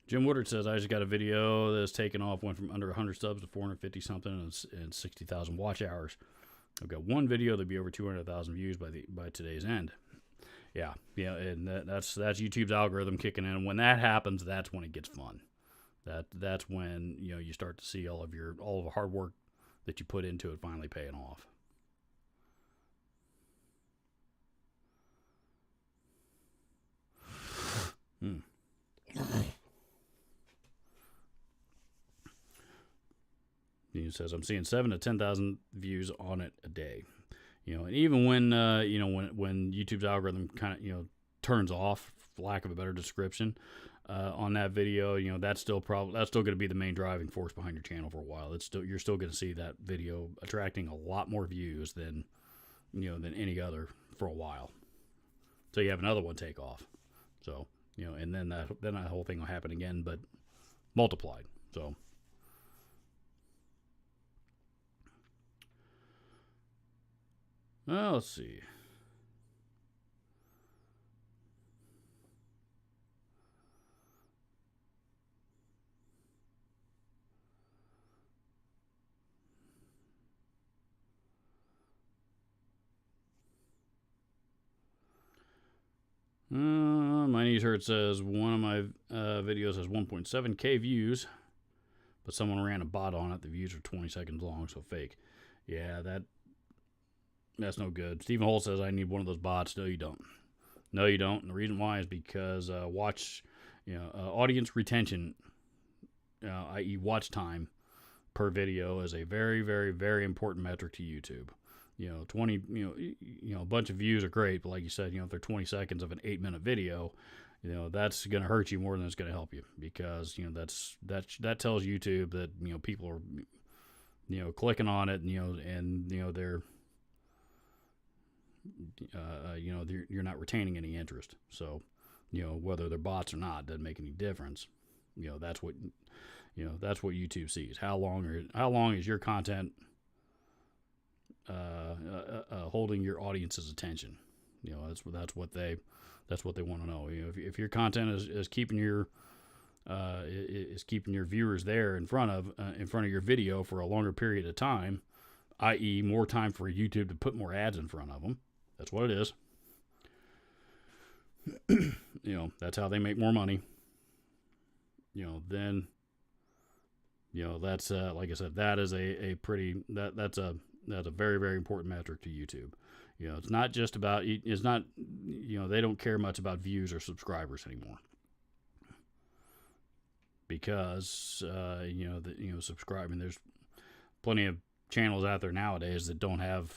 Jim Woodard says, I just got a video that's taken off, went from under 100 subs to 450 something and 60,000 watch hours. I've got one video that'll be over 200,000 views by today's end. Yeah, and that's YouTube's algorithm kicking in. And when that happens, that's when it gets fun. That's when you start to see all of the hard work that you put into it finally paying off. He says, I'm seeing 7,000 to 10,000 views on it a day. And even when when YouTube's algorithm kind of turns off, for lack of a better description, on that video, that's still going to be the main driving force behind your channel for a while. You're still going to see that video attracting a lot more views than any other for a while. So you have another one take off. So and then that whole thing will happen again, but multiplied. So. Well, let's see. My knees hurt says one of my videos has 1.7k views, but someone ran a bot on it. The views are 20 seconds long, so fake. Yeah, that's no good. Stephen Holt says, I need one of those bots. No, you don't. No, you don't. And the reason why is because audience retention, i.e. watch time per video, is a very, very, very important metric to YouTube. 20, a bunch of views are great, but like you said, if they're 20 seconds of an 8-minute video, that's going to hurt you more than it's going to help you, because, that tells YouTube that, people are, clicking on it, and they're, you're not retaining any interest. So, whether they're bots or not doesn't make any difference. That's what YouTube sees. How long is your content holding your audience's attention? That's what they want to know. If your content is keeping your viewers there in front of your video for a longer period of time, i.e. more time for YouTube to put more ads in front of them. That's what it is. That's how they make more money. Then That's like I said, that is a pretty that's a very, very important metric to YouTube. It's not just about it's not they don't care much about views or subscribers anymore, because subscribing, there's plenty of channels out there nowadays that don't have,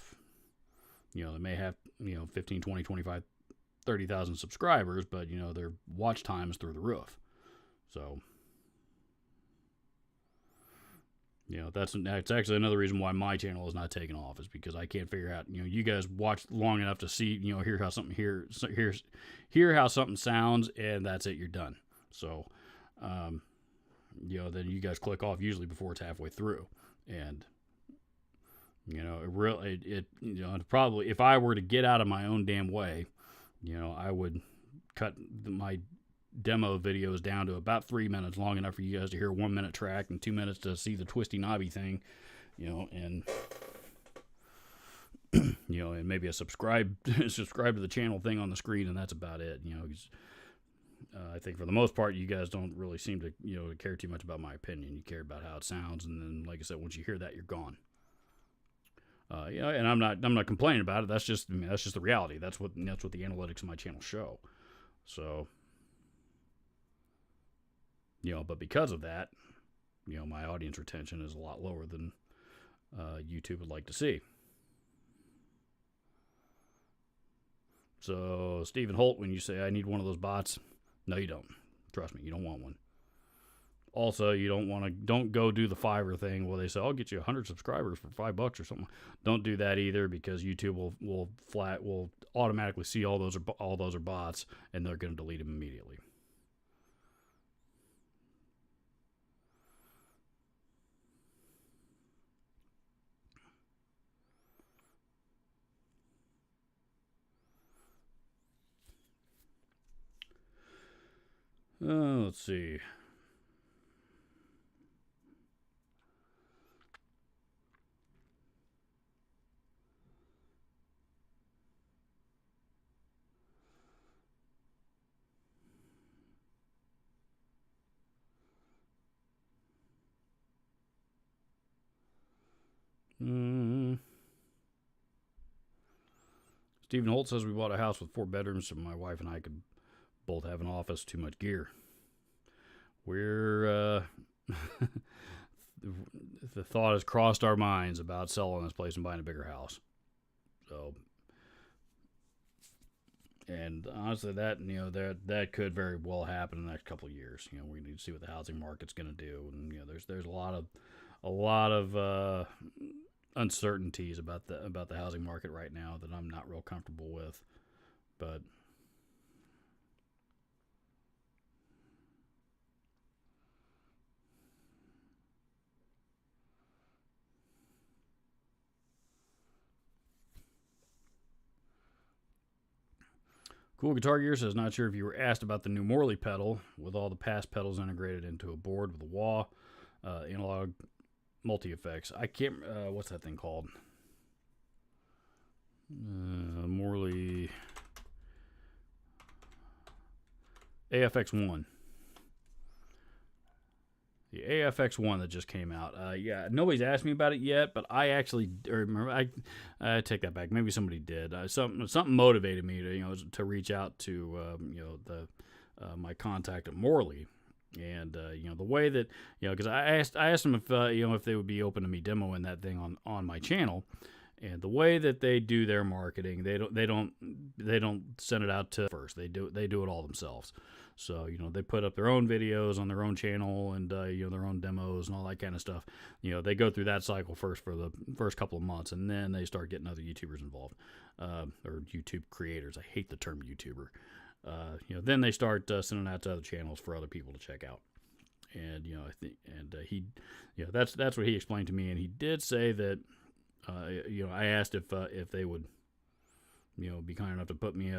they may have 15, 20, 25, 30,000 subscribers, but their watch time is through the roof. So that's actually another reason why my channel is not taking off, is because I can't figure out, you guys watch long enough to see, hear how something sounds, and that's it, you're done. So then you guys click off usually before it's halfway through. And probably, if I were to get out of my own damn way, I would cut my demo videos down to about 3 minutes, long enough for you guys to hear a 1 minute track and 2 minutes to see the twisty knobby thing, and and maybe a subscribe to the channel thing on the screen, and that's about it. I think for the most part, you guys don't really seem to care too much about my opinion. You care about how it sounds, and then, like I said, once you hear that, you're gone. And I'm not complaining about it. That's just the reality. That's what the analytics of my channel show. So, but because of that, my audience retention is a lot lower than YouTube would like to see. So, Stephen Holt, when you say I need one of those bots, no, you don't. Trust me, you don't want one. Also, you don't go do the Fiverr thing where they say, I'll get you 100 subscribers for $5 or something. Don't do that either, because YouTube will automatically see all those are bots, and they're going to delete them immediately. Let's see. Stephen Holt says we bought a house with 4 bedrooms so my wife and I could both have an office. Too much gear. We're the thought has crossed our minds about selling this place and buying a bigger house. So, and honestly, that could very well happen in the next couple of years. We need to see what the housing market's going to do, and there's a lot of uncertainties about the housing market right now that I'm not real comfortable with, but. Cool Guitar Gear says, not sure if you were asked about the new Morley pedal with all the past pedals integrated into a board with a wah, analog multi-effects. I can't, what's that thing called? Morley AFX1. The AFX1 that just came out. Yeah, nobody's asked me about it yet, but I actually remember. I take that back. Maybe somebody did. Something motivated me to reach out to my contact at Morley, and the way that because I asked them if if they would be open to me demoing that thing on my channel. And the way that they do their marketing, they don't send it out to first. They do it all themselves. So they put up their own videos on their own channel and their own demos and all that kind of stuff. They go through that cycle first for the first couple of months, and then they start getting other YouTubers involved, or YouTube creators. I hate the term YouTuber. Then they start sending out to other channels for other people to check out. And he that's what he explained to me, and he did say that. I asked if they would, be kind enough to put me,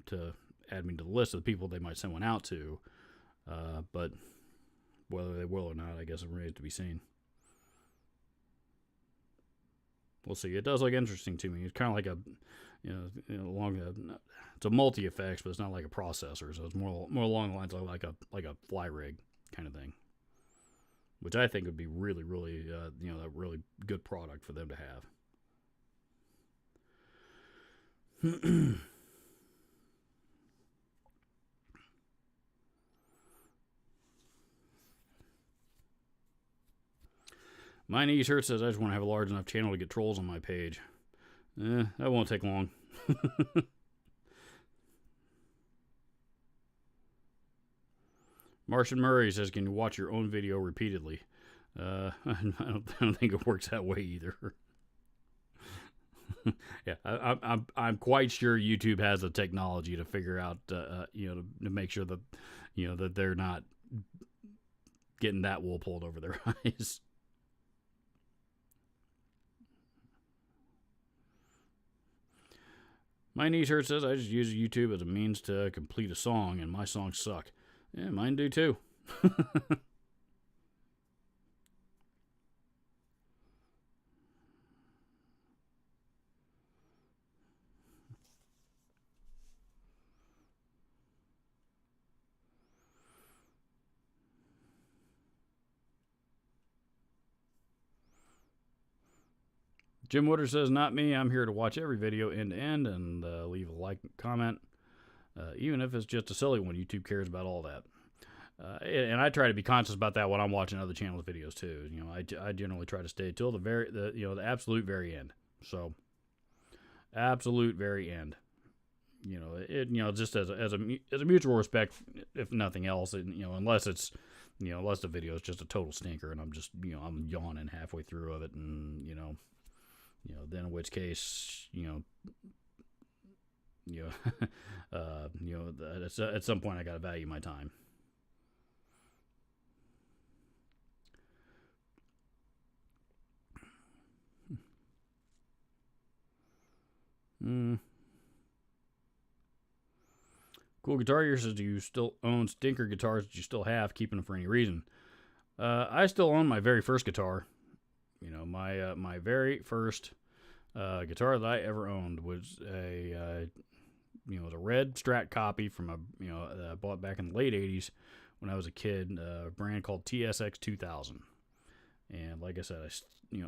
to add me to the list of the people they might send one out to. But whether they will or not, I guess it remains to be seen. We'll see. It does look interesting to me. It's kind of like it's a multi-effects, but it's not like a processor. So it's more along the lines of like a fly rig kind of thing. which I think would be really, really, a really good product for them to have. My knee shirt says I just want to have a large enough channel to get trolls on my page. That won't take long. Martian Murray says, can you watch your own video repeatedly? I don't think it works that way either. Yeah, I'm quite sure YouTube has the technology to figure out, to make sure that, that they're not getting that wool pulled over their eyes. My knee shirt says I just use YouTube as a means to complete a song, and my songs suck. Yeah, mine do too. Jim Woodard says, not me. I'm here to watch every video end to end and leave a like and comment, even if it's just a silly one. YouTube cares about all that. And I try to be conscious about that when I'm watching other channels' videos too. I generally try to stay till the absolute very end. So, absolute very end. Just as a mutual respect, if nothing else. Unless it's, unless the video is just a total stinker and I'm just, I'm yawning halfway through of it, and then in which case, at some point I gotta value my time. Cool Guitar Gear says, do you still own stinker guitars that you still have, keeping them for any reason? I still own my very first guitar. My very first guitar that I ever owned was a red Strat copy from that I bought back in the late 80s when I was a kid, a brand called TSX 2000. And like I said,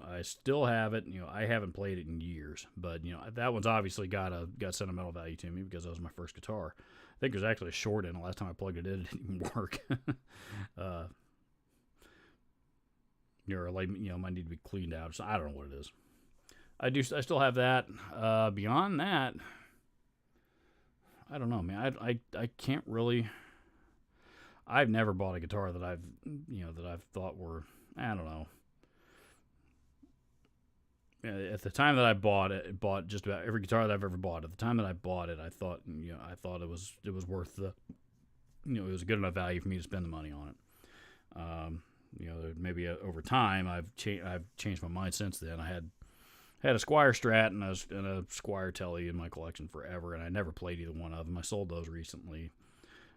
I still have it. I haven't played it in years, but that one's obviously got sentimental value to me because that was my first guitar. I think there's actually a short in. The last time I plugged it in, it didn't even work. Might need to be cleaned out. So I don't know what it is. I still have that. Beyond that, I don't know, man. I can't really. I've never bought a guitar that I've thought were, I don't know. At the time that I bought just about every guitar that I've ever bought. At the time that I bought it, I thought it was worth the, it was a good enough value for me to spend the money on it. Maybe over time I've changed my mind since then. I had a Squier Strat and a Squier Telly in my collection forever, and I never played either one of them. I sold those recently.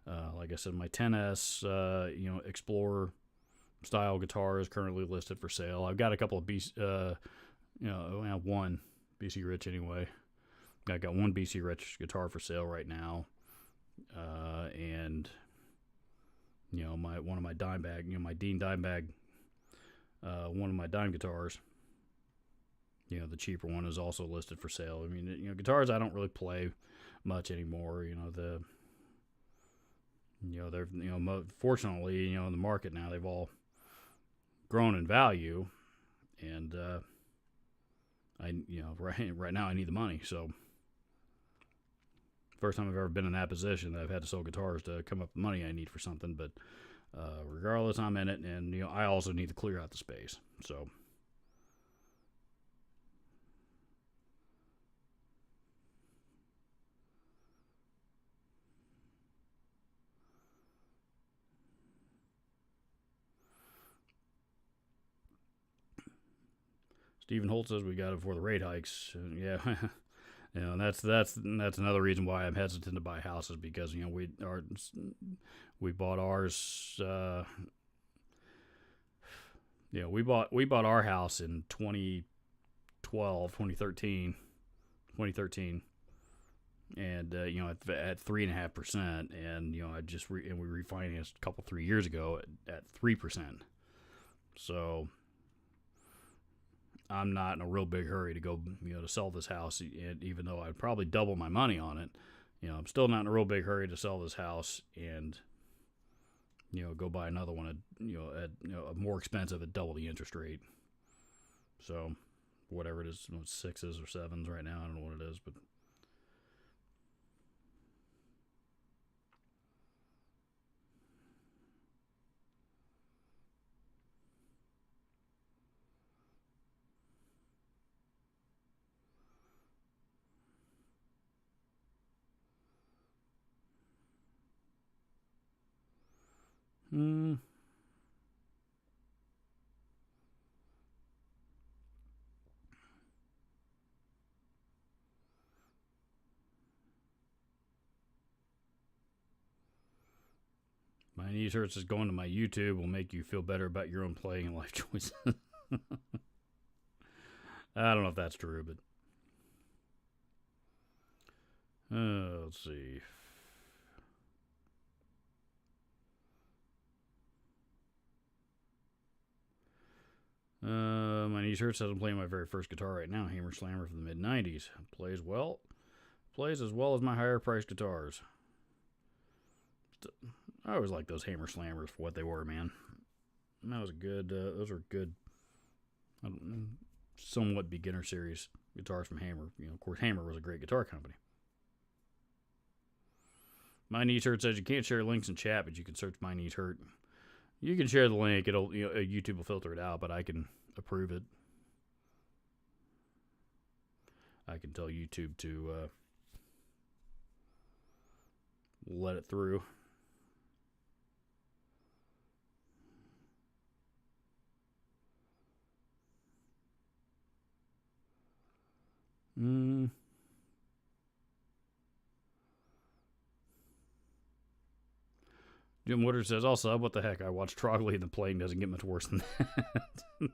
Like I said, my 10S, Explorer style guitar is currently listed for sale. I've got a couple of one BC Rich anyway. I got one BC Rich guitar for sale right now, and one of my Dimebag, my Dean Dimebag, one of my Dime guitars. The cheaper one is also listed for sale. I mean, guitars I don't really play much anymore. Fortunately, in the market now, they've all grown in value, and right now I need the money. So, first time I've ever been in that position that I've had to sell guitars to come up with the money I need for something. But regardless, I'm in it, and I also need to clear out the space. So. Stephen Holt says we got it before the rate hikes. Yeah, and that's another reason why I'm hesitant to buy houses, because we bought ours. We bought our house in 2013, and at 3.5%, and we refinanced a couple 3 years ago at 3%. So I'm not in a real big hurry to go, to sell this house. And even though I'd probably double my money on it, I'm still not in a real big hurry to sell this house and, go buy another one at a more expensive at double the interest rate. So whatever it is, 6s or 7s right now. I don't know what it is, but. Hmm. My knees hurts is going to my YouTube will make you feel better about your own playing and life choices. I don't know if that's true, but let's see. My knees hurt says I'm playing my very first guitar right now, Hammer Slammer from the mid '90s. Plays well, plays as well as my higher priced guitars. I always liked those Hammer Slammers for what they were, man. That was a good. Those were good. Somewhat beginner series guitars from Hammer. Of course, Hammer was a great guitar company. My Knees Hurt says you can't share links in chat, but you can search My Knees Hurt. You can share the link. It'll YouTube will filter it out, but I can approve it. I can tell YouTube to let it through. Jim Woodard says, I'll sub. What the heck? I watched Trogley and the playing doesn't get much worse than that.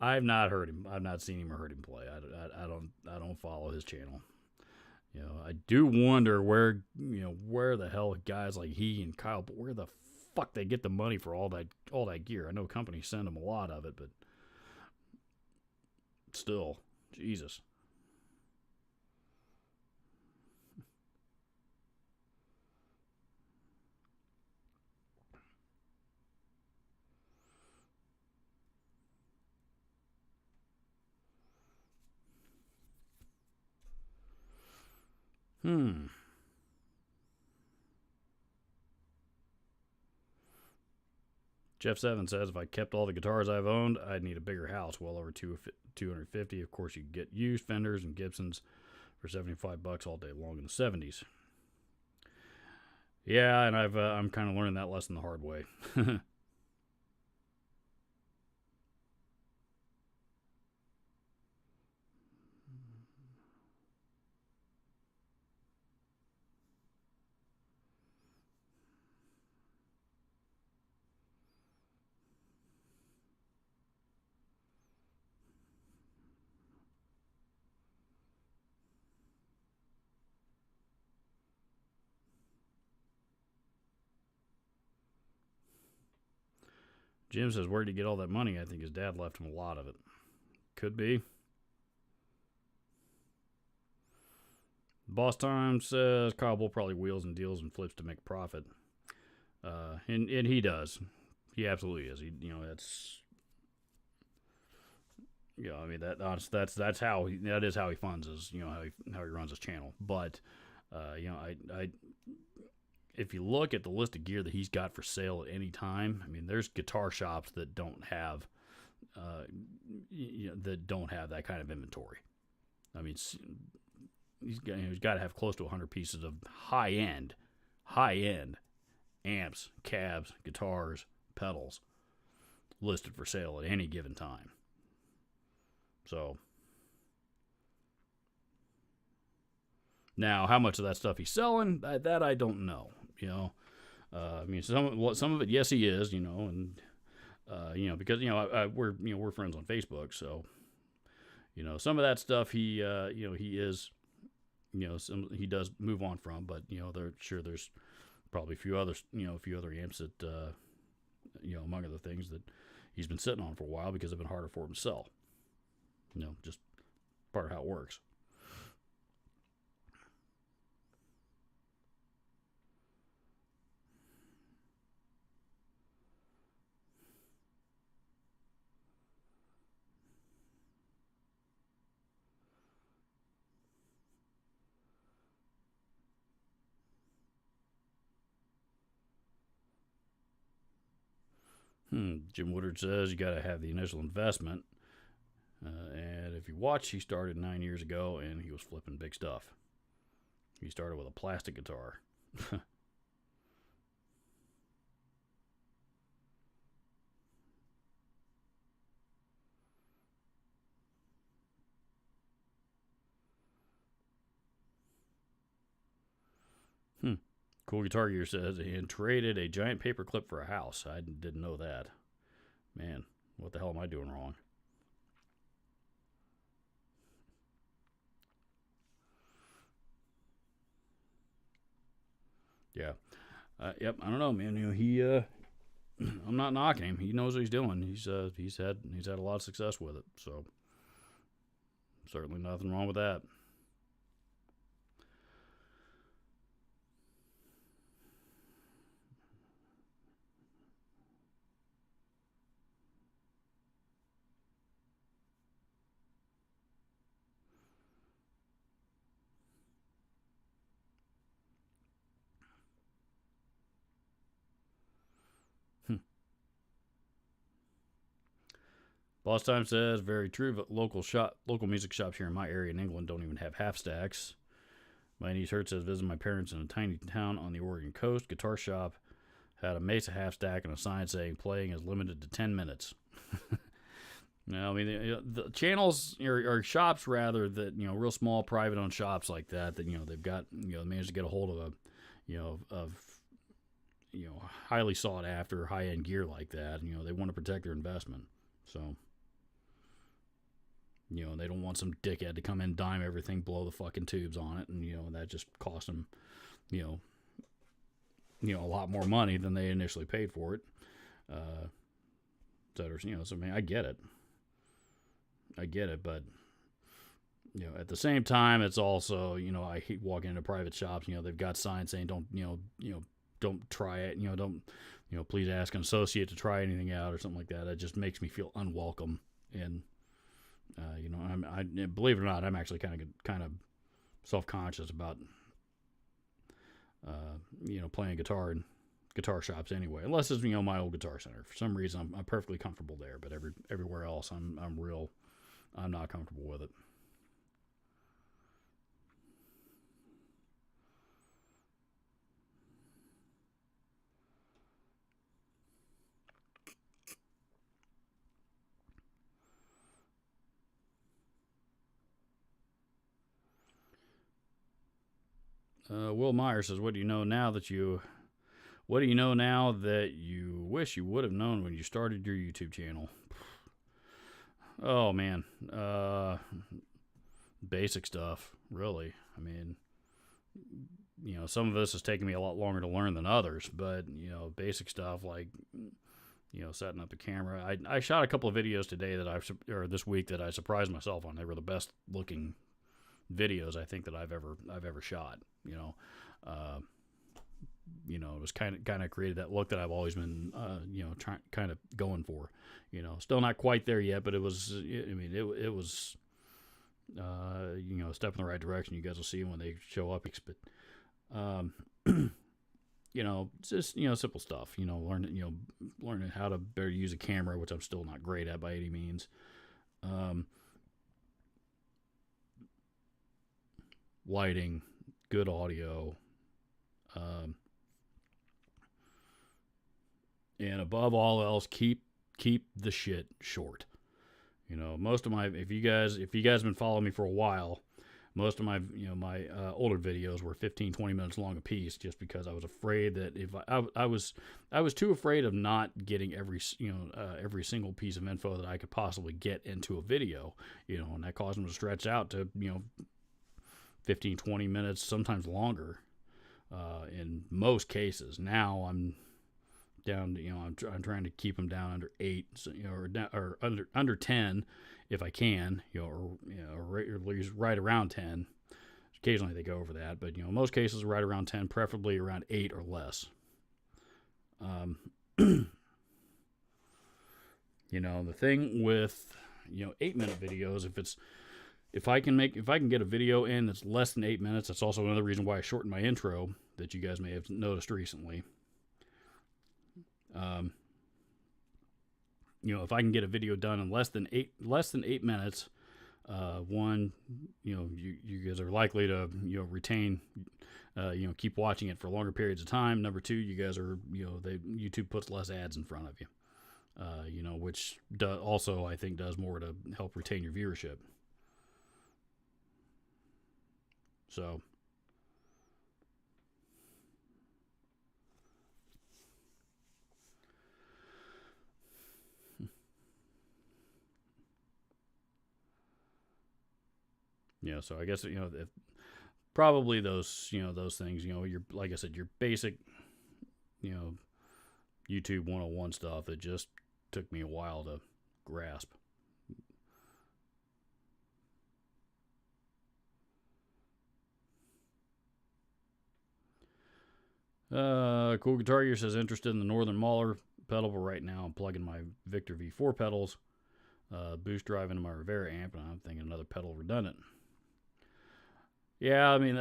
I've not heard him. I've not seen him or heard him play. I don't follow his channel. I do wonder where the hell guys like he and Kyle, but where the fuck they get the money for all that gear. I know companies send them a lot of it, but still, Jesus. Jeff Seven says, if I kept all the guitars I've owned, I'd need a bigger house, well over $250. Of course, you can get used Fenders and Gibsons for $75 all day long in the 70s. Yeah, and I'm kind of learning that lesson the hard way. Jim says, where'd he get all that money? I think his dad left him a lot of it. Could be. Boss Time says, Kyle Bull probably wheels and deals and flips to make profit. And he does. He absolutely is. That's... I mean that's how he funds his, how he runs his channel. But I if you look at the list of gear that he's got for sale at any time, I mean, there's guitar shops that don't have, that kind of inventory. I mean, he's got to have close to 100 pieces of high end amps, cabs, guitars, pedals listed for sale at any given time. So now, how much of that stuff he's selling, that I don't know. I mean, some of it, yes, he is. And because we're friends on Facebook, so some of that stuff he is, he does move on from, but there's probably a few other amps that among other things that he's been sitting on for a while because it's been harder for him to sell. Just part of how it works. Jim Woodard says you got to have the initial investment. And if you watch, he started 9 years ago and he was flipping big stuff. He started with a plastic guitar. Cool Guitar Gear says he had traded a giant paper clip for a house. I didn't know that. Man, what the hell am I doing wrong? Yeah. Yep. I don't know, man. I'm not knocking him. He knows what he's doing. He's had a lot of success with it. So certainly nothing wrong with that. Boss Time says, very true, but local music shops here in my area in England don't even have half stacks. My niece Hurt says, visit my parents in a tiny town on the Oregon coast. Guitar shop had a Mesa half stack and a sign saying playing is limited to 10 minutes. Now, I mean, the channels or shops rather that, real small private owned shops like that, they've got, managed to get a hold of highly sought after high end gear like that. They want to protect their investment. So, they don't want some dickhead to come in, dime everything, blow the fucking tubes on it, and that just cost them, a lot more money than they initially paid for it. So I mean, I get it, but at the same time, it's also, I hate walking into private shops. They've got signs saying don't try it. Don't please ask an associate to try anything out or something like that. It just makes me feel unwelcome. And I believe it or not, I'm actually kind of self-conscious about playing guitar in guitar shops anyway. Unless it's my old Guitar Center. For some reason, I'm perfectly comfortable there, but everywhere else, I'm not comfortable with it. Will Meyer says, what do you know now that you wish you would have known when you started your YouTube channel? Oh, man. Basic stuff, really. I mean, some of this has taken me a lot longer to learn than others, but, basic stuff like, setting up the camera. I shot a couple of videos today this week that I surprised myself on. They were the best looking videos I think that I've ever shot. It was kind of created that look that I've always been kind of going for. Still not quite there yet, but it was. It was a step in the right direction. You guys will see when they show up. But just simple stuff. Learning how to better use a camera, which I'm still not great at by any means. Lighting, good audio, and above all else, keep the shit short. Most of my if you guys been following me for a while, most of my my older videos were 15-20 minutes long a piece, just because I was afraid that if I was too afraid of not getting every single piece of info that I could possibly get into a video, and that caused them to stretch out to 15-20 minutes, sometimes longer, in most cases. Now I'm down. I'm trying to keep them down under 8, so, or under 10 if I can, or at least right around 10. Occasionally they go over that, but in most cases right around 10, preferably around 8 or less. The thing with 8-minute videos, if I can get a video in that's less than 8 minutes, that's also another reason why I shortened my intro that you guys may have noticed recently. If I can get a video done in less than 8 minutes, one, you guys are likely to retain, keep watching it for longer periods of time. Number two, you guys are YouTube puts less ads in front of you, which also I think does more to help retain your viewership. So. So I guess probably those things. Your, like I said, your basic YouTube 101 stuff. It just took me a while to grasp. Cool Guitar Gear says interested in the Northern Mauler pedal, but right now I'm plugging my Victor V4 pedals, boost drive into my Rivera amp, and I'm thinking another pedal redundant. Yeah, I mean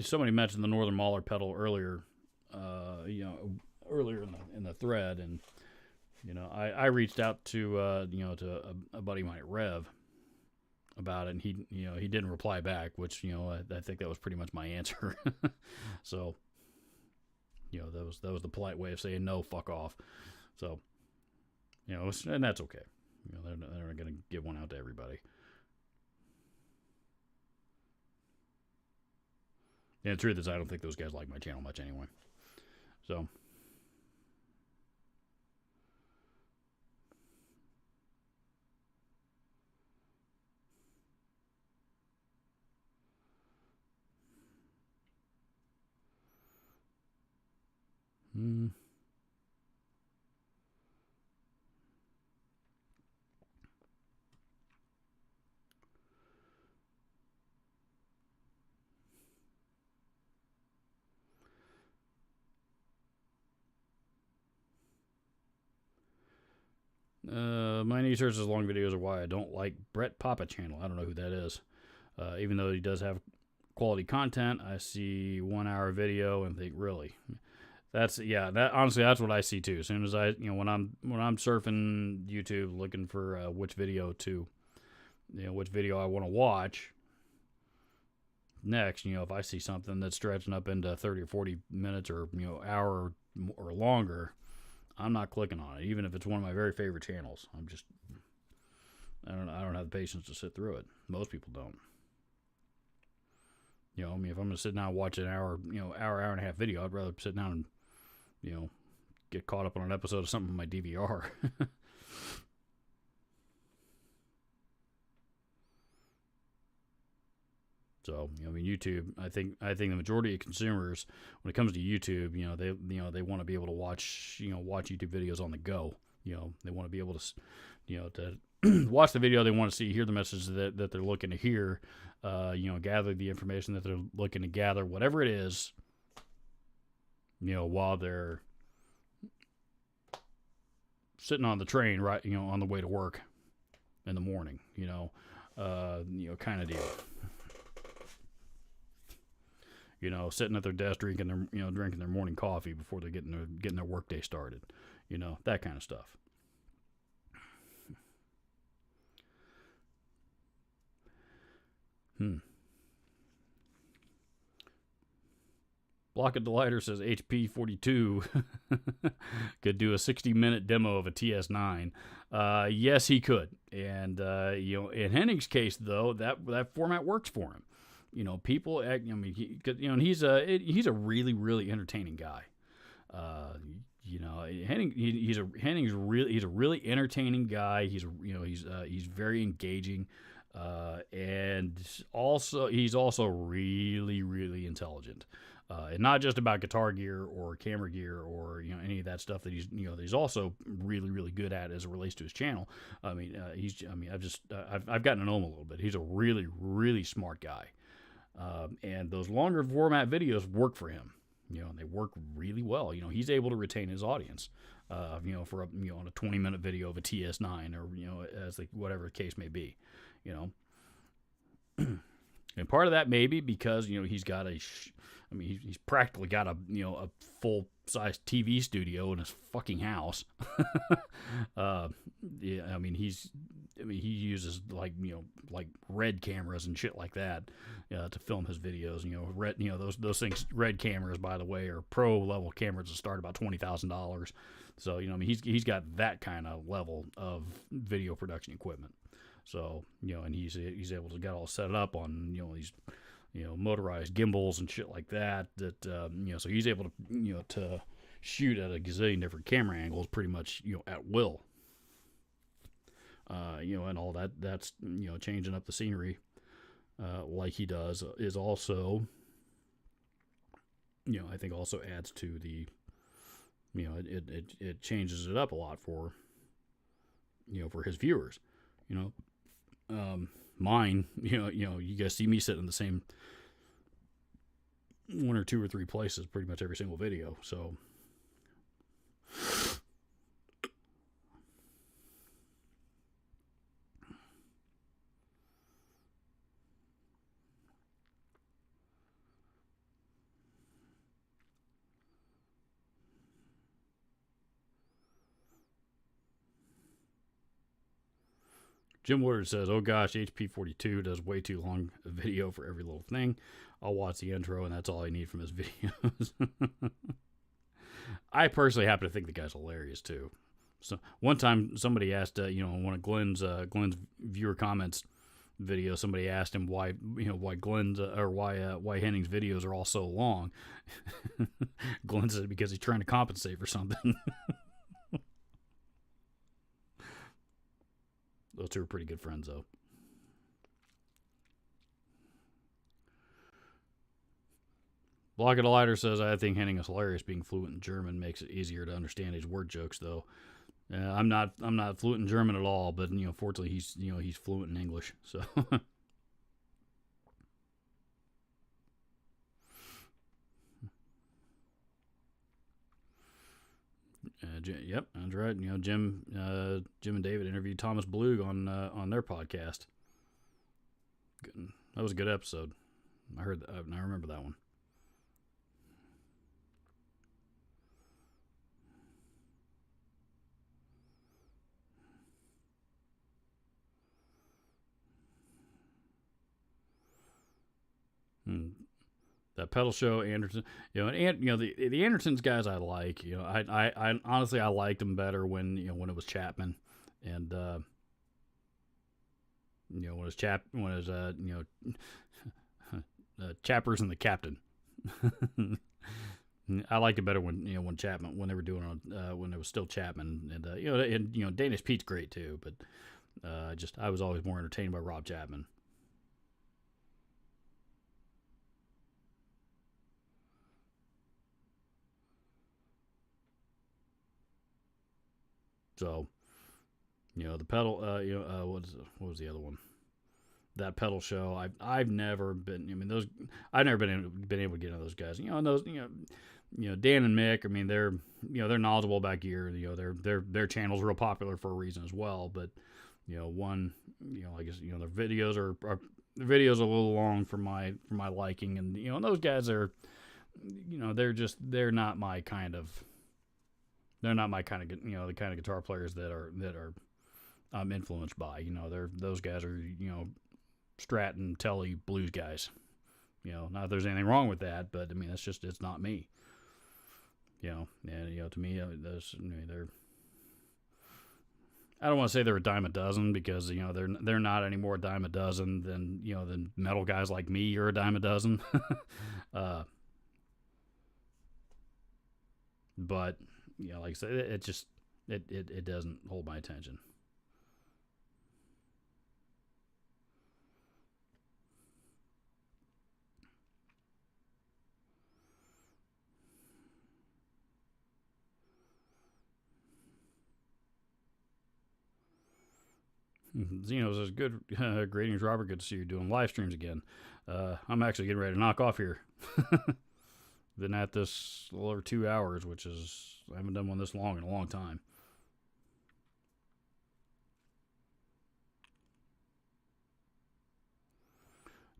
somebody mentioned the Northern Mauler pedal earlier, earlier in the thread, and I reached out to a buddy of mine at Rev about it, and he didn't reply back, which I think that was pretty much my answer. So that was the polite way of saying no, fuck off. So and that's okay. They're not going to give one out to everybody. And the truth is, I don't think those guys like my channel much anyway. So. My niece searches long videos are why I don't like Brett Papa channel. I don't know who that is. Even though he does have quality content, I see 1 hour video and think, really? Honestly, that's what I see too. As soon as when I'm surfing YouTube looking for which video I want to watch next, if I see something that's stretching up into 30 or 40 minutes or hour or longer, I'm not clicking on it, even if it's one of my very favorite channels. I don't have the patience to sit through it. Most people don't. If I'm going to sit down and watch an hour and a half video, I'd rather sit down and, get caught up on an episode of something on my DVR. So, YouTube, I think the majority of consumers, when it comes to YouTube, they want to be able to watch YouTube videos on the go. They want to be able to, to watch the video they want to see, hear the message that they're looking to hear, gather the information that they're looking to gather, whatever it is, while they're sitting on the train, right, on the way to work in the morning, kind of deal. Sitting at their desk drinking their morning coffee before they're getting their workday started, that kind of stuff. Block of Delighter says HP42 could do a 60-minute demo of a TS9. Yes, he could, and in Henning's case though, that format works for him. People. He's a really, really entertaining guy. He's a really entertaining guy. He's very engaging, and he's also really, really intelligent. And not just about guitar gear or camera gear or any of that stuff that he's also really really good at as it relates to his channel. I mean, I've gotten to know him a little bit. He's a really really smart guy, and those longer format videos work for him. And they work really well. He's able to retain his audience. For on a 20-minute video of a TS9 or as whatever the case may be. And part of that maybe because he's got he's practically got a full size TV studio in his fucking house. Yeah, he uses like red cameras and shit like that to film his videos. Red those things, red cameras, by the way, are pro level cameras that start about $20,000. So he's got that kind of level of video production equipment. So and he's able to get all set up on these motorized gimbals and shit like that. So he's able to to shoot at a gazillion different camera angles pretty much at will. And all that's changing up the scenery like he does is also I think also adds to the it changes it up a lot for for his viewers. Mine, you guys see me sitting in the same one or two or three places pretty much every single video. So Jim Woodard says, "Oh gosh, HP42 does way too long a video for every little thing. I'll watch the intro, and that's all I need from his videos." I personally happen to think the guy's hilarious too. So one time, somebody asked, one of Glenn's viewer comments video, somebody asked him why Glenn's or why Henning's videos are all so long. Glenn said because he's trying to compensate for something. Those two are pretty good friends, though. Block of the Lighter says, "I think Henning is hilarious. Being fluent in German makes it easier to understand his word jokes, though. I'm not fluent in German at all, but fortunately he's fluent in English. So." Yep, that's right. Jim and David interviewed Thomas Blug on their podcast. That was a good episode. I heard that. I remember that one. That pedal show, Anderson, the Andersons guys I like. I honestly I liked them better when it was Chapman, and when it was Chappers and the Captain. I liked it better when Chapman, when they were doing it when it was still Chapman, and Danish Pete's great too, but I was always more entertained by Rob Chapman. So, the pedal. What was the other one? That pedal show. I've never been. I've never been able to get into those guys. And those. Dan and Mick. They're knowledgeable about gear. Their channel's real popular for a reason as well. But I guess their videos are the videos are a little long for my liking, and and those guys are, they're not my kind of. They're not my kind of, the kind of guitar players that are I'm influenced by. Those guys are, Stratton, Telly, blues guys. Not that there's anything wrong with that, but it's not me. And to me, they're. I don't want to say they're a dime a dozen because they're not any more a dime a dozen than metal guys like me are a dime a dozen. But. Like I said, it doesn't hold my attention. Zeno says, good greetings, Robert. Good to see you doing live streams again. I'm actually getting ready to knock off here. Been at this a little over 2 hours, which is, I haven't done one this long in a long time.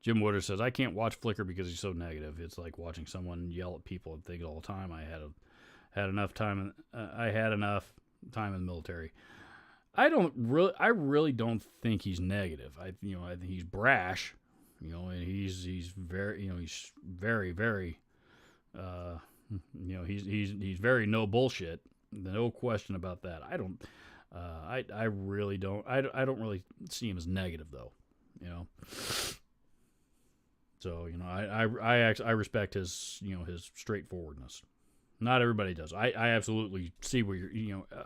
Jim Woodard says, I can't watch Flickr because he's so negative. It's like watching someone yell at people and think all the time. I had enough time. I had enough time in the military. I really don't think he's negative. I think he's brash, and he's very, he's very, very, he's very no bullshit. No question about that. I really don't. I don't really see him as negative though, So I respect his his straightforwardness. Not everybody does. I absolutely see where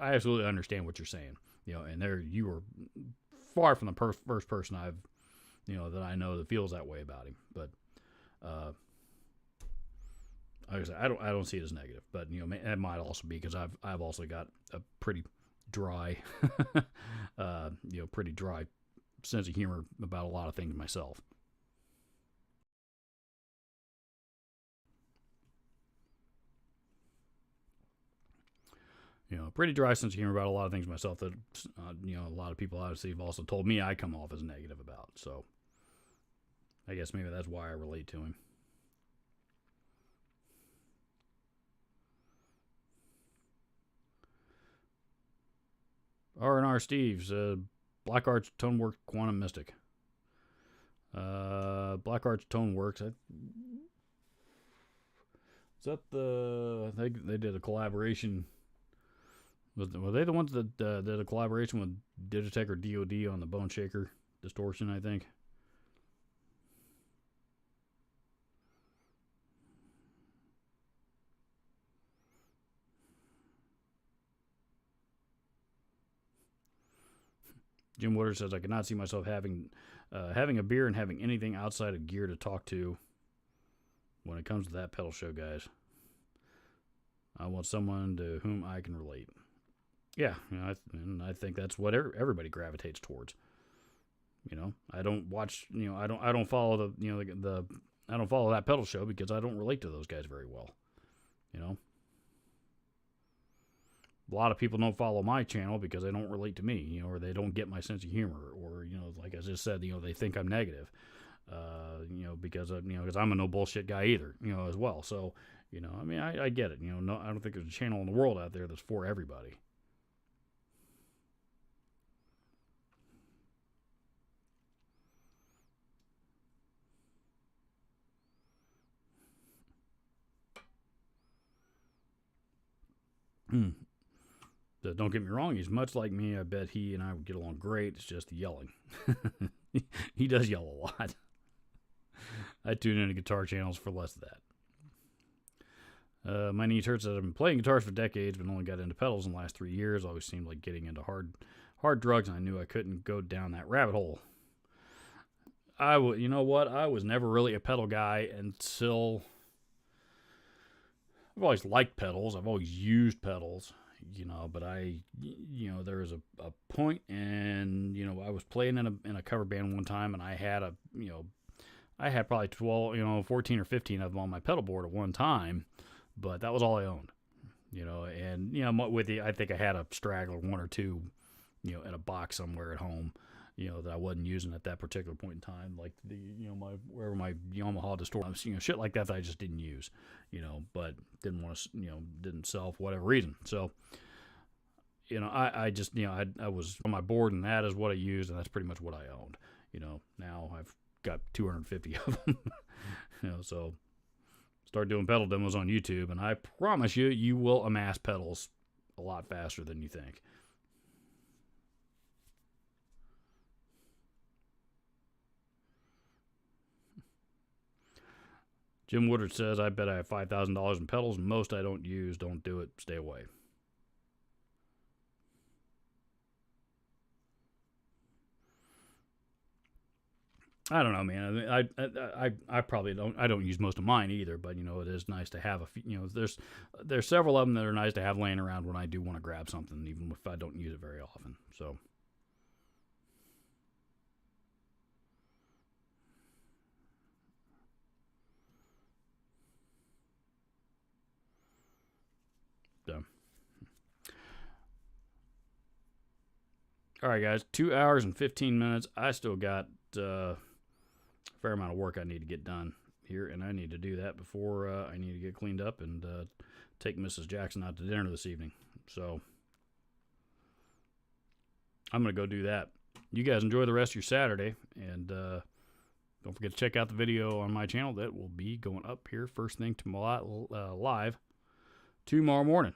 I absolutely understand what you're saying. And you are far from the first person I've that I know that feels that way about him. But like I said, I don't see it as negative. But it might also be because I've also got a pretty dry pretty dry sense of humor about a lot of things myself. Pretty dry sense of humor about a lot of things myself that, a lot of people obviously have also told me I come off as negative about. So I guess maybe that's why I relate to him. R&R Steve's, Black Arts Toneworks Quantum Mystic. Black Arts Toneworks. Is that they did a collaboration. Were they the ones that did a collaboration with Digitech or DoD on the Bone Shaker distortion, I think? Jim Woodard says, I cannot see myself having a beer and having anything outside of gear to talk to when it comes to that pedal show, guys. I want someone to whom I can relate. Yeah, I think that's what everybody gravitates towards. I don't watch. I don't follow the I don't follow that pedal show because I don't relate to those guys very well. A lot of people don't follow my channel because they don't relate to me, or they don't get my sense of humor, or like I just said, they think I'm negative, because I'm a no bullshit guy either, as well. So, I get it. No, I don't think there's a channel in the world out there that's for everybody. Don't get me wrong, he's much like me. I bet he and I would get along great. It's just the yelling. He does yell a lot. I tune into guitar channels for less of that. My knees hurt. I've been playing guitars for decades, but only got into pedals in the last 3 years. Always seemed like getting into hard drugs, and I knew I couldn't go down that rabbit hole. You know what? I was never really a pedal guy until I've always liked pedals. I've always used pedals, but there was a point, and I was playing in a cover band one time, and I had probably 12, 14 or 15 of them on my pedal board at one time, but that was all I owned, and I think I had a straggler, one or two, in a box somewhere at home, that I wasn't using at that particular point in time, like wherever my Yamaha distortion, shit like that I just didn't use, but didn't want to, didn't sell for whatever reason. So, I just, I was on my board, and that is what I used, and that's pretty much what I owned. Now I've got 250 of them, so start doing pedal demos on YouTube, and I promise you will amass pedals a lot faster than you think. Jim Woodard says, I bet I have $5,000 in pedals, and most I don't use. Don't do it. Stay away. I don't know, man. I probably don't. I don't use most of mine either, but it is nice to have a few. There's several of them that are nice to have laying around when I do want to grab something, even if I don't use it very often. So. All right, guys, 2 hours and 15 minutes. I still got a fair amount of work I need to get done here, and I need to do that before I need to get cleaned up and take Mrs. Jackson out to dinner this evening. So I'm going to go do that. You guys enjoy the rest of your Saturday, and don't forget to check out the video on my channel that will be going up here first thing tomorrow, live tomorrow morning.